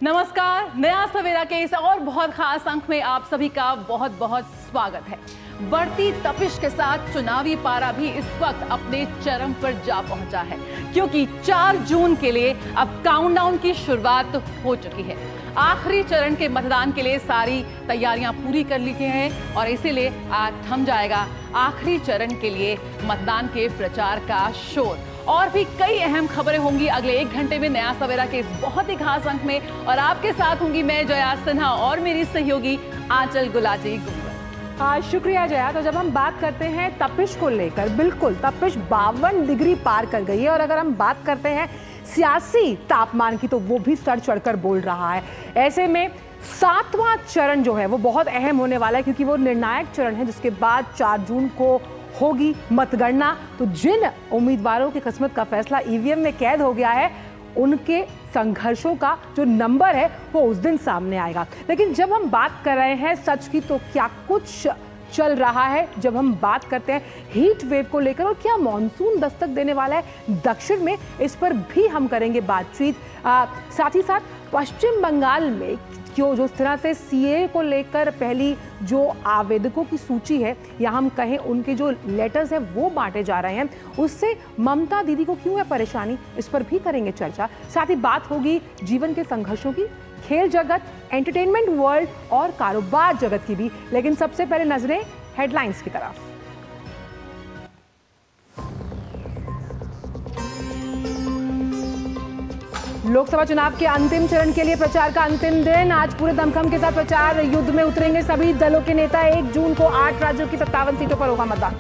नमस्कार, नया सवेरा के इस और बहुत खास अंक में आप सभी का बहुत बहुत स्वागत है। बढ़ती तपिश के साथ चुनावी पारा भी इस वक्त अपने चरम पर जा पहुंचा है, क्योंकि 4 जून के लिए अब काउंटडाउन की शुरुआत हो चुकी है। आखिरी चरण के मतदान के लिए सारी तैयारियां पूरी कर ली गई हैं और इसीलिए आज थम जाएगा आखिरी चरण के लिए मतदान के प्रचार का शोर। और भी कई अहम खबरें होंगी अगले 1 घंटे में नया सवेरा के इस बहुत ही खास अंक में, और आपके साथ होंगी मैं जया सिन्हा और मेरी सहयोगी आंचल गुलाटी गुंबर। शुक्रिया जया। तो जब हम बात करते हैं तपिश को लेकर, बिल्कुल तपिश 52 डिग्री पार कर गई है। और अगर हम बात करते हैं सियासी तापमान की, तो वो भी सर चढ़कर बोल रहा है। ऐसे में 7वां चरण जो है वो बहुत अहम होने वाला है, क्योंकि वो निर्णायक चरण है जिसके बाद 4 जून को होगी मतगणना। तो जिन उम्मीदवारों की किस्मत का फैसला ईवीएम में कैद हो गया है, उनके संघर्षों का जो नंबर है वो उस दिन सामने आएगा। लेकिन जब हम बात कर रहे हैं सच की, तो क्या कुछ चल रहा है। जब हम बात करते हैं हीट वेव को लेकर और क्या मॉनसून दस्तक देने वाला है दक्षिण में, इस पर भी हम करेंगे बातचीत। साथ ही साथ पश्चिम बंगाल में क्यों जो तरह से सीए को लेकर पहली जो आवेदकों की सूची है, या हम कहें उनके जो लेटर्स हैं वो बांटे जा रहे हैं, उससे ममता दीदी को क्यों है परेशानी, इस पर भी करेंगे चर्चा। साथ ही बात होगी जीवन के संघर्षों की, खेल जगत, एंटरटेनमेंट वर्ल्ड और कारोबार जगत की भी। लेकिन सबसे पहले नजरें हेडलाइंस की तरफ। लोकसभा चुनाव के अंतिम चरण के लिए प्रचार का अंतिम दिन। आज पूरे दमखम के साथ प्रचार युद्ध में उतरेंगे सभी दलों के नेता। 1 जून को 8 राज्यों की 57 सीटों पर होगा मतदान।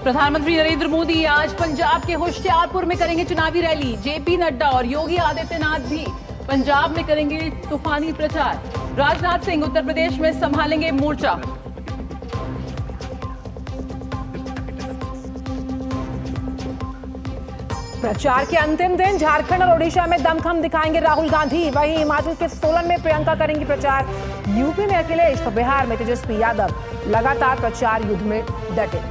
प्रधानमंत्री नरेंद्र मोदी आज पंजाब के होशियारपुर में करेंगे चुनावी रैली। जेपी नड्डा और योगी आदित्यनाथ भी पंजाब में करेंगे तूफानी प्रचार। राजनाथ सिंह उत्तर प्रदेश में संभालेंगे मोर्चा। प्रचार के अंतिम दिन झारखंड और ओडिशा में दमखम दिखाएंगे राहुल गांधी। वहीं हिमाचल के सोलन में प्रियंका करेंगी प्रचार। यूपी में अखिलेश तो बिहार में तेजस्वी यादव लगातार प्रचार युद्ध में डटे।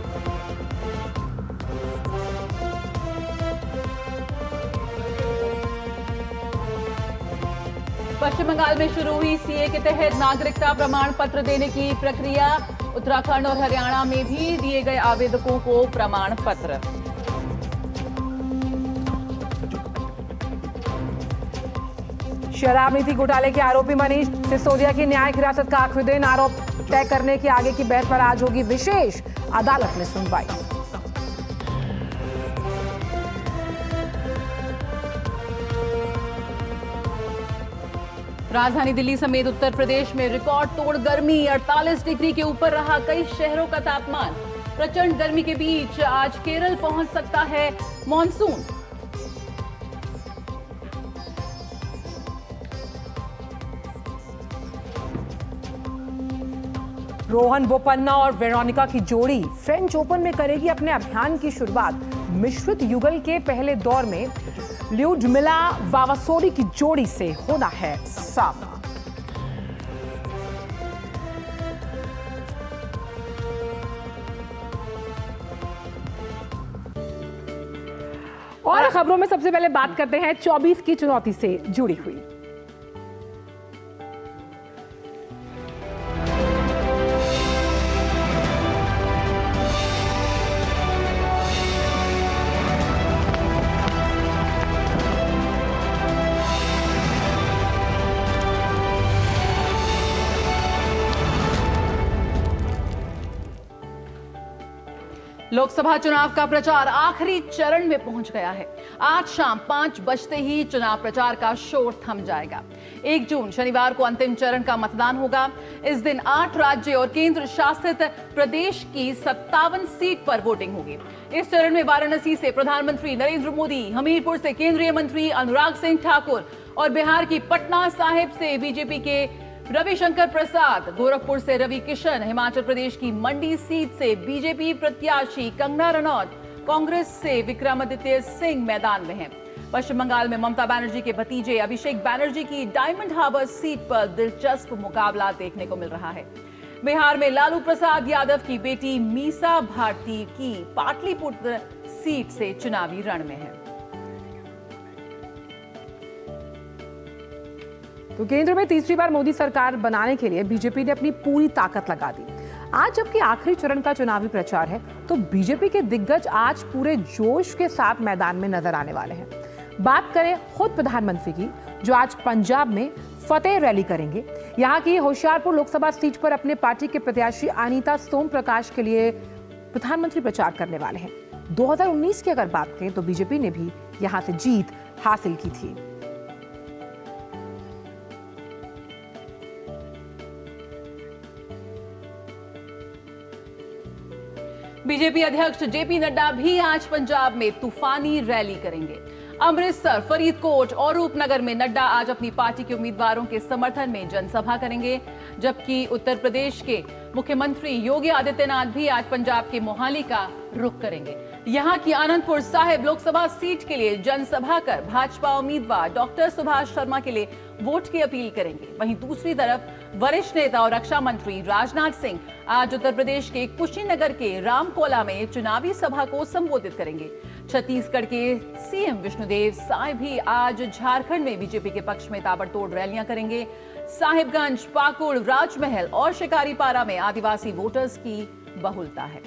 पश्चिम बंगाल में शुरू हुई सीए के तहत नागरिकता प्रमाण पत्र देने की प्रक्रिया। उत्तराखंड और हरियाणा में भी दिए गए आवेदकों को प्रमाण पत्र। शराब नीति घोटाले के आरोपी मनीष सिसोदिया की न्यायिक हिरासत का आखिरी दिन। आरोप तय करने की आगे की बहस पर आज होगी विशेष अदालत में सुनवाई। राजधानी दिल्ली समेत उत्तर प्रदेश में रिकॉर्ड तोड़ गर्मी। 48 डिग्री के ऊपर रहा कई शहरों का तापमान। प्रचंड गर्मी के बीच आज केरल पहुंच सकता है मॉनसून। रोहन बोपन्ना और वेरोनिका की जोड़ी फ्रेंच ओपन में करेगी अपने अभियान की शुरुआत। मिश्रित युगल के पहले दौर में ल्यूडमिला वावासोरी की जोड़ी से होना है सामना। और खबरों में सबसे पहले बात करते हैं 24 की चुनौती से जुड़ी हुई। लोकसभा चुनाव का प्रचार आखिरी चरण में पहुंच गया है। आज शाम 5 बजते ही चुनाव प्रचार का शोर थम जाएगा। 1 जून शनिवार को अंतिम चरण का मतदान होगा। इस दिन 8 राज्य और केंद्र शासित प्रदेश की 57 सीट पर वोटिंग होगी। इस चरण में वाराणसी से प्रधानमंत्री नरेंद्र मोदी, हमीरपुर से केंद्रीय मंत्री अनुराग सिंह ठाकुर और बिहार की पटना साहिब से बीजेपी के रविशंकर प्रसाद, गोरखपुर से रवि किशन, हिमाचल प्रदेश की मंडी सीट से बीजेपी प्रत्याशी कंगना रनौत, कांग्रेस से विक्रमादित्य सिंह मैदान में हैं। पश्चिम बंगाल में ममता बनर्जी के भतीजे अभिषेक बनर्जी की डायमंड हार्बर सीट पर दिलचस्प मुकाबला देखने को मिल रहा है। बिहार में लालू प्रसाद यादव की बेटी मीसा भारती की पाटलिपुत्र सीट से चुनावी रण में है। तो केंद्र में तीसरी बार मोदी सरकार बनाने के लिए बीजेपी ने अपनी पूरी ताकत लगा दी। आज जबकि आखिरी चरण का चुनावी प्रचार है, तो बीजेपी के दिग्गज आज पूरे जोश के साथ मैदान में नजर आने वाले हैं। बात करें खुद प्रधानमंत्री की, जो आज पंजाब में फतेह रैली करेंगे। यहाँ की होशियारपुर लोकसभा सीट पर अपने पार्टी के प्रत्याशी अनीता सोम प्रकाश के लिए प्रधानमंत्री प्रचार करने वाले हैं। 2019 की अगर बात करें तो बीजेपी ने भी यहाँ से जीत हासिल की थी। बीजेपी अध्यक्ष जेपी नड्डा भी आज पंजाब में तूफानी रैली करेंगे। अमृतसर, फरीदकोट और रूपनगर में नड्डा आज अपनी पार्टी के उम्मीदवारों के समर्थन में जनसभा करेंगे, जबकि उत्तर प्रदेश के मुख्यमंत्री योगी आदित्यनाथ भी आज पंजाब के मोहाली का रुख करेंगे। यहां की आनंदपुर साहिब लोकसभा सीट के लिए जनसभा कर भाजपा उम्मीदवार डॉक्टर सुभाष शर्मा के लिए वोट की अपील करेंगे। वहीं दूसरी तरफ वरिष्ठ नेता और रक्षा मंत्री राजनाथ सिंह आज उत्तर प्रदेश के कुशीनगर के रामकोला में चुनावी सभा को संबोधित करेंगे। छत्तीसगढ़ के सीएम विष्णुदेव साय भी आज झारखंड में बीजेपी के पक्ष में ताबड़तोड़ रैलियां करेंगे। साहिबगंज, पाकुड़, राजमहल और शिकारीपारा में आदिवासी वोटर्स की बहुलता है।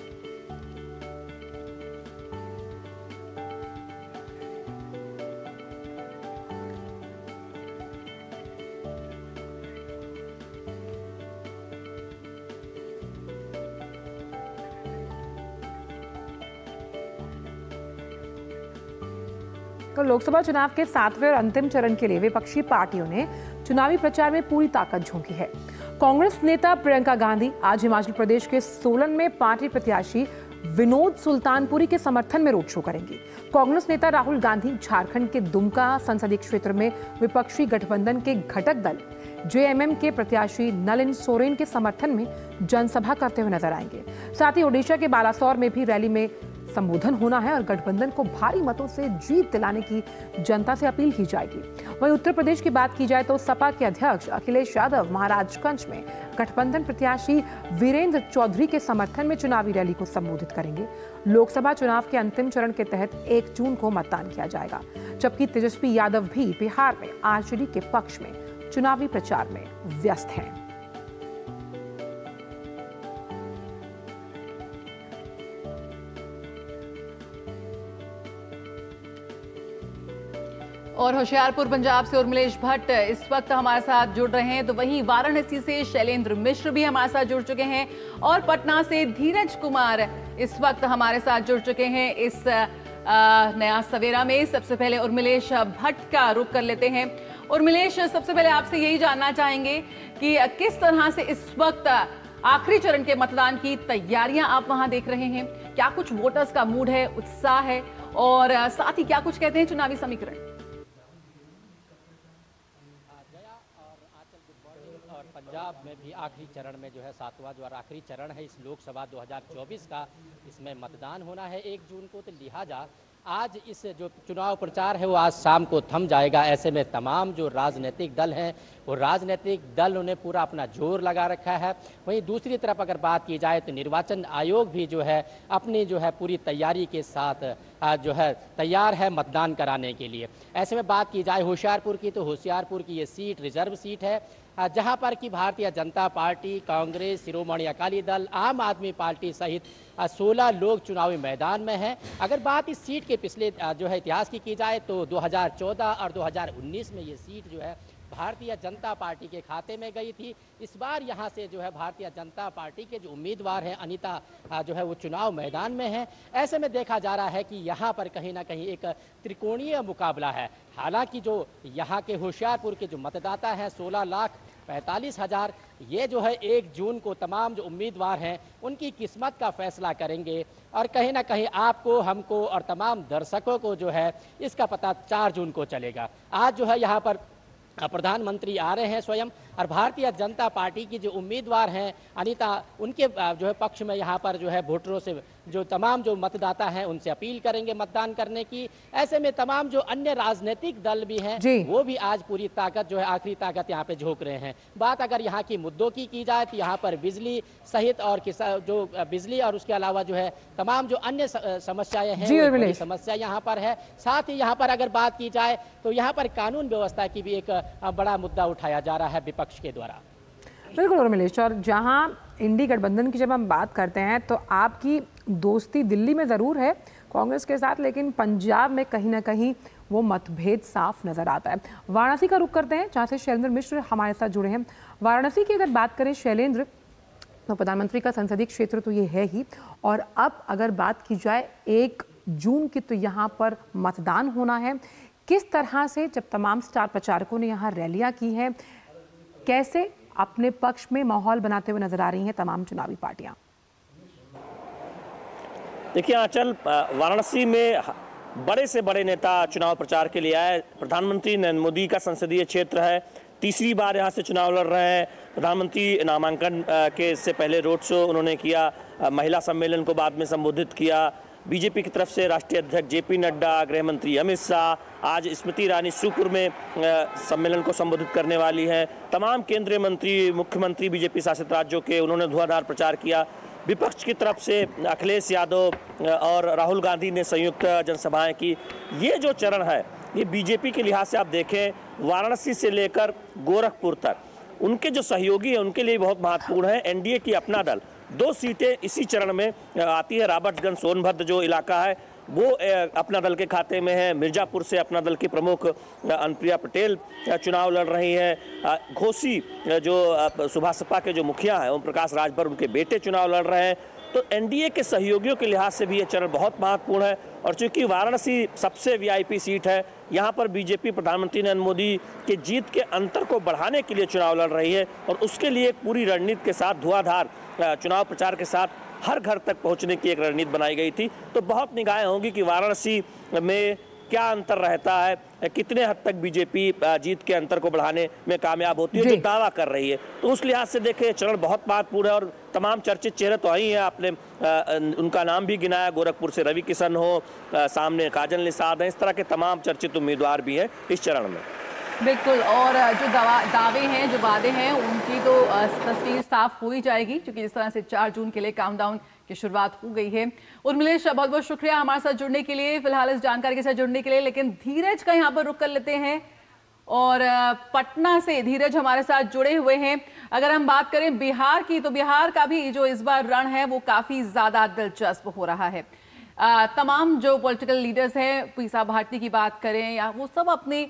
तो लोकसभा चुनाव के 7वें और अंतिम चरण के लिए विपक्षी पार्टियों ने चुनावी प्रचार में पूरी ताकत झोंकी है। कांग्रेस नेता प्रियंका गांधी आज हिमाचल प्रदेश के सोलन में पार्टी प्रत्याशी विनोद सुल्तानपुरी के समर्थन में रोड शो करेंगी। कांग्रेस नेता राहुल गांधी झारखंड के दुमका संसदीय क्षेत्र में विपक्षी गठबंधन के घटक दल जेएमएम के प्रत्याशी नलिन सोरेन के समर्थन में जनसभा करते हुए नजर आएंगे। साथ ही ओडिशा के बालासोर में भी रैली में संबोधन होना है और गठबंधन को भारी मतों से जीत दिलाने की जनता से अपील की जाएगी। वहीं उत्तर प्रदेश की बात की जाए तो सपा के अध्यक्ष अखिलेश यादव महाराजगंज में गठबंधन प्रत्याशी वीरेंद्र चौधरी के समर्थन में चुनावी रैली को संबोधित करेंगे। लोकसभा चुनाव के अंतिम चरण के तहत 1 जून को मतदान किया जाएगा, जबकि तेजस्वी यादव भी बिहार में आरजेडी के पक्ष में चुनावी प्रचार में व्यस्त हैं। और होशियारपुर पंजाब से उर्मिलेश भट्ट इस वक्त हमारे साथ जुड़ रहे हैं, तो वहीं वाराणसी से शैलेंद्र मिश्र भी हमारे साथ जुड़ चुके हैं और पटना से धीरज कुमार इस वक्त हमारे साथ जुड़ चुके हैं इस नया सवेरा में। सबसे पहले उर्मिलेश भट्ट का रुख कर लेते हैं। उर्मिलेश, सबसे पहले आपसे यही जानना चाहेंगे कि किस तरह से इस वक्त आखिरी चरण के मतदान की तैयारियां आप वहां देख रहे हैं? क्या कुछ वोटर्स का मूड है, उत्साह है, और साथ ही क्या कुछ कहते हैं चुनावी समीकरण? पंजाब में भी आखिरी चरण में जो है 7वां जो आखिरी चरण है इस लोकसभा 2024 का, इसमें मतदान होना है 1 जून को। तो लिहाजा आज इस जो चुनाव प्रचार है वो आज शाम को थम जाएगा। ऐसे में तमाम जो राजनीतिक दल हैं वो राजनीतिक दल उन्हें पूरा अपना जोर लगा रखा है। वहीं दूसरी तरफ अगर बात की जाए तो निर्वाचन आयोग भी जो है अपनी जो है पूरी तैयारी के साथ जो है तैयार है मतदान कराने के लिए। ऐसे में बात की जाए होशियारपुर की, तो होशियारपुर की ये सीट रिजर्व सीट है, जहां पर कि भारतीय जनता पार्टी, कांग्रेस, शिरोमणि अकाली दल, आम आदमी पार्टी सहित 16 लोग चुनावी मैदान में हैं। अगर बात इस सीट के पिछले जो है इतिहास की जाए तो 2014 और 2019 में ये सीट जो है भारतीय जनता पार्टी के खाते में गई थी। इस बार यहाँ से जो है भारतीय जनता पार्टी के जो उम्मीदवार हैं अनीता जो है वो चुनाव मैदान में हैं। ऐसे में देखा जा रहा है कि यहाँ पर कहीं ना कहीं एक त्रिकोणीय मुकाबला है। हालांकि जो यहाँ के होशियारपुर के जो मतदाता हैं 16,45,000, ये जो है 1 जून को तमाम जो उम्मीदवार हैं उनकी किस्मत का फैसला करेंगे और कहीं ना कहीं आपको, हमको और तमाम दर्शकों को जो है इसका पता 4 जून को चलेगा। आज जो है यहाँ पर प्रधानमंत्री आ रहे हैं स्वयं, और भारतीय जनता पार्टी की जो उम्मीदवार हैं अनीता, उनके जो है पक्ष में यहाँ पर जो है वोटरों से जो तमाम जो मतदाता हैं उनसे अपील करेंगे मतदान करने की। ऐसे में तमाम जो अन्य राजनीतिक दल भी हैं वो भी आज पूरी ताकत जो है आखिरी ताकत यहाँ पे झोंक रहे हैं। बात अगर यहाँ की मुद्दों की जाए तो यहाँ पर बिजली सहित और जो बिजली और उसके अलावा जो है तमाम जो अन्य समस्याएं हैं वो समस्या यहाँ पर है। साथ ही यहाँ पर अगर बात की जाए तो यहाँ पर कानून व्यवस्था की भी एक बड़ा मुद्दा उठाया जा रहा है विपक्ष के द्वारा। बिल्कुल उर्मिलेश, और जहां इंडी गठबंधन की जब हम बात करते हैं तो आपकी दोस्ती दिल्ली में ज़रूर है कांग्रेस के साथ, लेकिन पंजाब में कहीं ना कहीं वो मतभेद साफ नज़र आता है। वाराणसी का रुख करते हैं जहाँ से शैलेंद्र मिश्र हमारे साथ जुड़े हैं। वाराणसी की अगर बात करें शैलेंद्र, तो प्रधानमंत्री का संसदीय क्षेत्र तो ये है ही, और अब अगर बात की जाए 1 जून की तो यहाँ पर मतदान होना है। किस तरह से जब तमाम स्टार प्रचारकों ने यहाँ रैलियाँ की हैं, कैसे अपने पक्ष में माहौल बनाते हुए नजर आ रही हैं तमाम चुनावी पार्टियां? देखिए आंचल, वाराणसी में बड़े से बड़े नेता चुनाव प्रचार के लिए आए। प्रधानमंत्री नरेंद्र मोदी का संसदीय क्षेत्र है, तीसरी बार यहाँ से चुनाव लड़ रहे हैं। प्रधानमंत्री नामांकन के से पहले रोड शो उन्होंने किया, महिला सम्मेलन को बाद में संबोधित किया। बीजेपी की तरफ से राष्ट्रीय अध्यक्ष जेपी नड्डा, गृह मंत्री अमित शाह, आज स्मृति ईरानी शिवपुर में सम्मेलन को संबोधित करने वाली हैं। तमाम केंद्रीय मंत्री, मुख्यमंत्री बीजेपी शासित राज्यों के उन्होंने धुआंधार प्रचार किया। विपक्ष की तरफ से अखिलेश यादव और राहुल गांधी ने संयुक्त जनसभाएं की। ये जो चरण है ये बीजेपी के लिहाज से आप देखें, वाराणसी से लेकर गोरखपुर तक उनके जो सहयोगी हैं उनके लिए बहुत महत्वपूर्ण है। एनडीए की अपना दल 2 सीटें इसी चरण में आती है। रॉबर्ट्सगंज सोनभद्र जो इलाका है वो अपना दल के खाते में है। मिर्जापुर से अपना दल की प्रमुख अनुप्रिया पटेल चुनाव लड़ रही हैं। घोसी जो सुभाष सपा के जो मुखिया हैं ओम प्रकाश राजभर, उनके बेटे चुनाव लड़ रहे हैं। तो एनडीए के सहयोगियों के लिहाज से भी ये चरण बहुत महत्वपूर्ण है। और चूंकि वाराणसी सबसे वीआईपी सीट है, यहाँ पर बीजेपी प्रधानमंत्री नरेंद्र मोदी के जीत के अंतर को बढ़ाने के लिए चुनाव लड़ रही है और उसके लिए पूरी रणनीति के साथ, धुआंधार चुनाव प्रचार के साथ हर घर तक पहुंचने की एक रणनीति बनाई गई थी। तो बहुत निगाहें होंगी कि वाराणसी में क्या अंतर रहता है, कितने हद तक बीजेपी जीत के अंतर को बढ़ाने में कामयाब होती है, जो दावा कर रही है। तो उस लिहाज से देखें चरण बहुत महत्वपूर्ण है और तमाम चर्चित चेहरे तो आई हैं। आपने उनका नाम भी गिनाया, गोरखपुर से रवि किशन हो, सामने काजल निषाद हैं, इस तरह के तमाम चर्चित उम्मीदवार भी हैं इस चरण में। बिल्कुल, और जो दावे हैं, जो वादे हैं, उनकी तो तस्वीर साफ हो ही जाएगी, क्योंकि जिस तरह से 4 जून के लिए काउंटडाउन की शुरुआत हो गई है। उर्मिलेश, बहुत बहुत शुक्रिया हमारे साथ जुड़ने के लिए, फिलहाल इस जानकारी के साथ जुड़ने के लिए। लेकिन धीरज का यहाँ पर रुख कर लेते हैं और पटना से धीरज हमारे साथ जुड़े हुए हैं। अगर हम बात करें बिहार की, तो बिहार का भी जो इस बार रण है वो काफी ज्यादा दिलचस्प हो रहा है। तमाम जो पॉलिटिकल लीडर्स हैं, पीसा भारती की बात करें या वो सब अपनी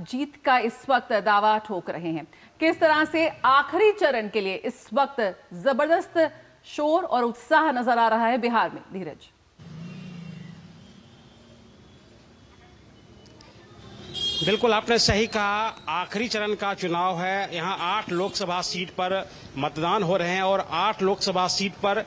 जीत का इस वक्त दावा ठोक रहे हैं। किस तरह से आखिरी चरण के लिए इस वक्त जबरदस्त शोर और उत्साह नजर आ रहा है बिहार में, धीरज? बिल्कुल आपने सही कहा, आखिरी चरण का चुनाव है। यहाँ 8 लोकसभा सीट पर मतदान हो रहे हैं और 8 लोकसभा सीट पर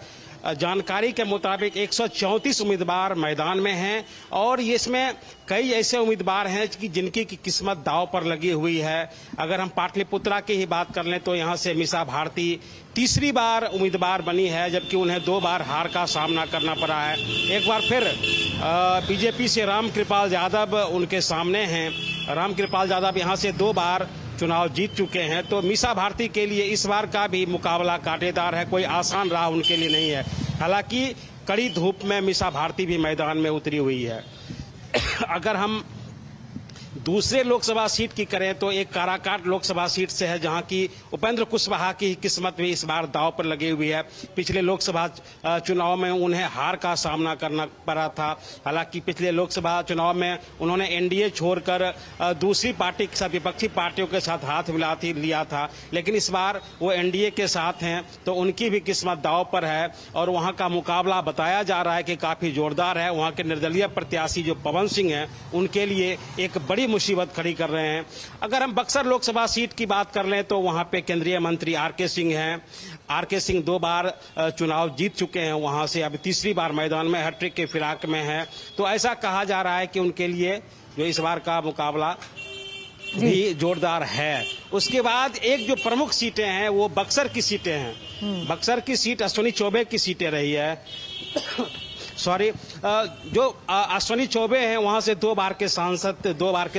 जानकारी के मुताबिक 134 उम्मीदवार मैदान में हैं और इसमें कई ऐसे उम्मीदवार हैं कि जिनकी किस्मत दांव पर लगी हुई है। अगर हम पाटलिपुत्रा की ही बात कर लें तो यहाँ से मीसा भारती तीसरी बार उम्मीदवार बनी है, जबकि उन्हें 2 बार हार का सामना करना पड़ा है। एक बार फिर बीजेपी से रामकृपाल यादव उनके सामने हैं। रामकृपाल यादव यहाँ से 2 बार चुनाव जीत चुके हैं। तो मीसा भारती के लिए इस बार का भी मुकाबला कांटेदार है, कोई आसान राह उनके लिए नहीं है। हालांकि कड़ी धूप में मीसा भारती भी मैदान में उतरी हुई है। अगर हम दूसरे लोकसभा सीट की करें तो एक काराकाट लोकसभा सीट से है, जहां की उपेंद्र कुशवाहा की किस्मत भी इस बार दांव पर लगी हुई है। पिछले लोकसभा चुनाव में उन्हें हार का सामना करना पड़ा था। हालांकि पिछले लोकसभा चुनाव में उन्होंने एनडीए छोड़कर दूसरी पार्टी के साथ, विपक्षी पार्टियों के साथ हाथ मिला लिया था, लेकिन इस बार वो एनडीए के साथ हैं तो उनकी भी किस्मत दांव पर है और वहां का मुकाबला बताया जा रहा है कि काफी जोरदार है। वहां के निर्दलीय प्रत्याशी जो पवन सिंह हैं उनके लिए एक बड़ी मुसीबत खड़ी कर रहे हैं। अगर हम बक्सर लोकसभा सीट की बात कर लें तो वहां पे केंद्रीय मंत्री आरके सिंह हैं। आरके सिंह 2 बार चुनाव जीत चुके हैं, वहां से अब तीसरी बार मैदान में हैट्रिक के फिराक में है। तो ऐसा कहा जा रहा है कि उनके लिए जो इस बार का मुकाबला भी जोरदार है। उसके बाद एक जो प्रमुख सीटें हैं वो बक्सर की सीटें हैं। बक्सर की सीट अश्विनी चौबे की सीटें रही है। सॉरी, जो अश्विनी चौबे हैं वहां से 2 बार के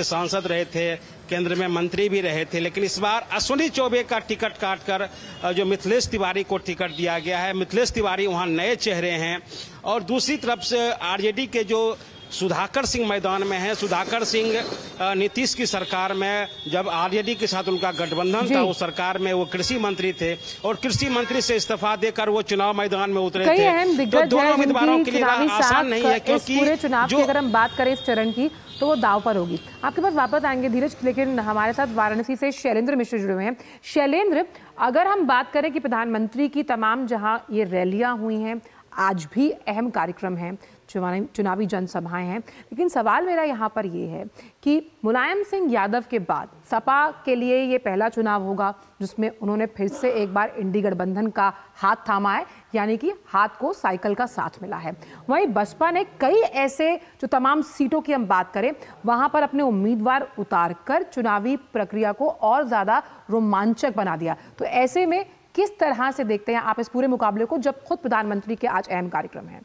सांसद रहे थे, केंद्र में मंत्री भी रहे थे, लेकिन इस बार अश्विनी चौबे का टिकट काटकर जो मिथिलेश तिवारी को टिकट दिया गया है। मिथिलेश तिवारी वहां नए चेहरे हैं। और दूसरी तरफ से आरजेडी के जो सुधाकर सिंह मैदान में है। सुधाकर सिंह नीतीश की सरकार में जब आरजेडी के साथ उनका गठबंधन था, उस सरकार में वो कृषि मंत्री थे और कृषि मंत्री से इस्तीफा देकर वो चुनाव मैदान में उतरे थे। तो दोनों उम्मीदवारों के लिए आसान नहीं है, क्योंकि पूरे चुनाव की अगर हम बात करें इस चरण की तो वो दाव पर होगी। आपके पास वापस आएंगे धीरज, लेकिन हमारे साथ वाराणसी से शैलेंद्र मिश्र जुड़े हुए हैं। शैलेंद्र, अगर हम बात करें कि प्रधानमंत्री की तमाम जहां ये रैलियां हुई हैं, आज भी अहम कार्यक्रम हैं, चुनावी जनसभाएं हैं, लेकिन सवाल मेरा यहाँ पर ये है कि मुलायम सिंह यादव के बाद सपा के लिए ये पहला चुनाव होगा जिसमें उन्होंने फिर से एक बार इंडी गठबंधन का हाथ थामा है, यानी कि हाथ को साइकिल का साथ मिला है। वहीं बसपा ने कई ऐसे जो तमाम सीटों की हम बात करें वहां पर अपने उम्मीदवार उतारकर चुनावी प्रक्रिया को और ज्यादा रोमांचक बना दिया। तो ऐसे में किस तरह से देखते हैं आप इस पूरे मुकाबले को, जब खुद प्रधानमंत्री के आज अहम कार्यक्रम है?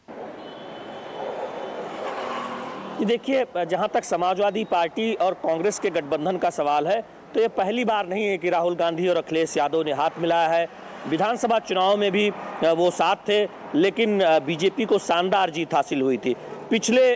देखिए, जहां तक समाजवादी पार्टी और कांग्रेस के गठबंधन का सवाल है तो ये पहली बार नहीं है कि राहुल गांधी और अखिलेश यादव ने हाथ मिलाया है। विधानसभा चुनाव में भी वो साथ थे, लेकिन बीजेपी को शानदार जीत हासिल हुई थी। पिछले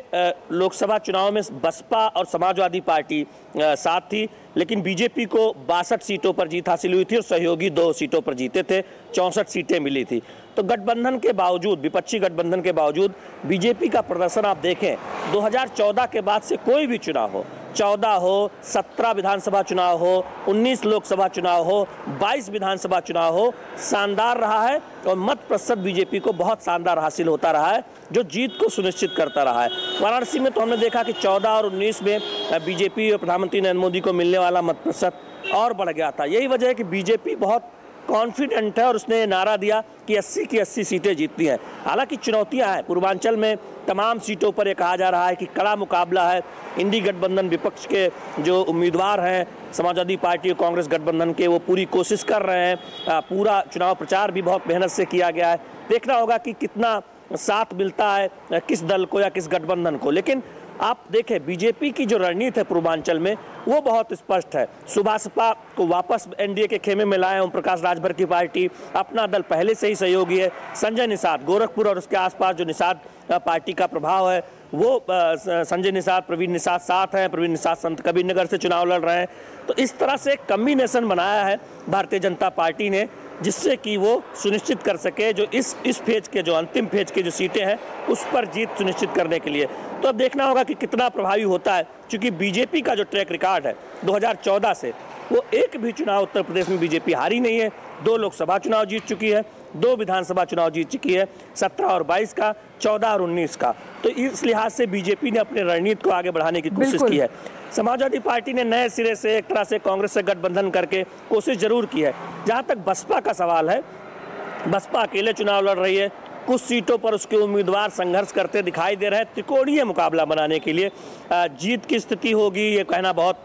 लोकसभा चुनाव में बसपा और समाजवादी पार्टी साथ थी, लेकिन बीजेपी को 62 सीटों पर जीत हासिल हुई थी और सहयोगी 2 सीटों पर जीते थे, 64 सीटें मिली थी। तो गठबंधन के बावजूद, विपक्षी गठबंधन के बावजूद बीजेपी का प्रदर्शन आप देखें, 2014 के बाद से कोई भी चुनाव हो, 14 हो, 17 विधानसभा चुनाव हो, 19 लोकसभा चुनाव हो, 22 विधानसभा चुनाव हो, शानदार रहा है और मत प्रतिशत बीजेपी को बहुत शानदार हासिल होता रहा है, जो जीत को सुनिश्चित करता रहा है। वाराणसी में तो हमने देखा कि 14 और 19 में बीजेपी और प्रधानमंत्री नरेंद्र मोदी को मिलने वाला मत प्रतिशत और बढ़ गया था। यही वजह है कि बीजेपी बहुत कॉन्फिडेंट है और उसने नारा दिया कि 80 की 80 सीटें जीतती हैं। हालांकि चुनौतियां हैं, पूर्वांचल में तमाम सीटों पर यह कहा जा रहा है कि कड़ा मुकाबला है। इंडी गठबंधन विपक्ष के जो उम्मीदवार हैं समाजवादी पार्टी और कांग्रेस गठबंधन के, वो पूरी कोशिश कर रहे हैं। पूरा चुनाव प्रचार भी बहुत मेहनत से किया गया है। देखना होगा कि कितना साथ मिलता है किस दल को या किस गठबंधन को। लेकिन आप देखें, बीजेपी की जो रणनीति है पूर्वांचल में वो बहुत स्पष्ट है। सुभाषपा को वापस एनडीए के खेमे में लाए ओम प्रकाश राजभर की पार्टी, अपना दल पहले से ही सहयोगी है। संजय निषाद, गोरखपुर और उसके आसपास जो निषाद पार्टी का प्रभाव है वो संजय निषाद, प्रवीण निषाद साथ हैं। प्रवीण निषाद संत कबीर नगर से चुनाव लड़ रहे हैं। तो इस तरह से एक कम्बिनेशन बनाया है भारतीय जनता पार्टी ने, जिससे कि वो सुनिश्चित कर सके जो इस फेज के, जो अंतिम फेज के जो सीटें हैं उस पर जीत सुनिश्चित करने के लिए। तो अब देखना होगा कि कितना प्रभावी होता है, क्योंकि बीजेपी का जो ट्रैक रिकॉर्ड है 2014 से, वो एक भी चुनाव उत्तर प्रदेश में बीजेपी हारी नहीं है। 2 लोकसभा चुनाव जीत चुकी है, 2 विधानसभा चुनाव जीत चुकी है, 17 और 22 का, 14 और 19 का। तो इस लिहाज से बीजेपी ने अपने रणनीति को आगे बढ़ाने की कोशिश की है। समाजवादी पार्टी ने नए सिरे से एक तरह से कांग्रेस से गठबंधन करके कोशिश जरूर की है। जहां तक बसपा का सवाल है, बसपा अकेले चुनाव लड़ रही है। कुछ सीटों पर उसके उम्मीदवार संघर्ष करते दिखाई दे रहे हैं। त्रिकोणीय मुकाबला बनाने के लिए जीत की स्थिति होगी ये कहना बहुत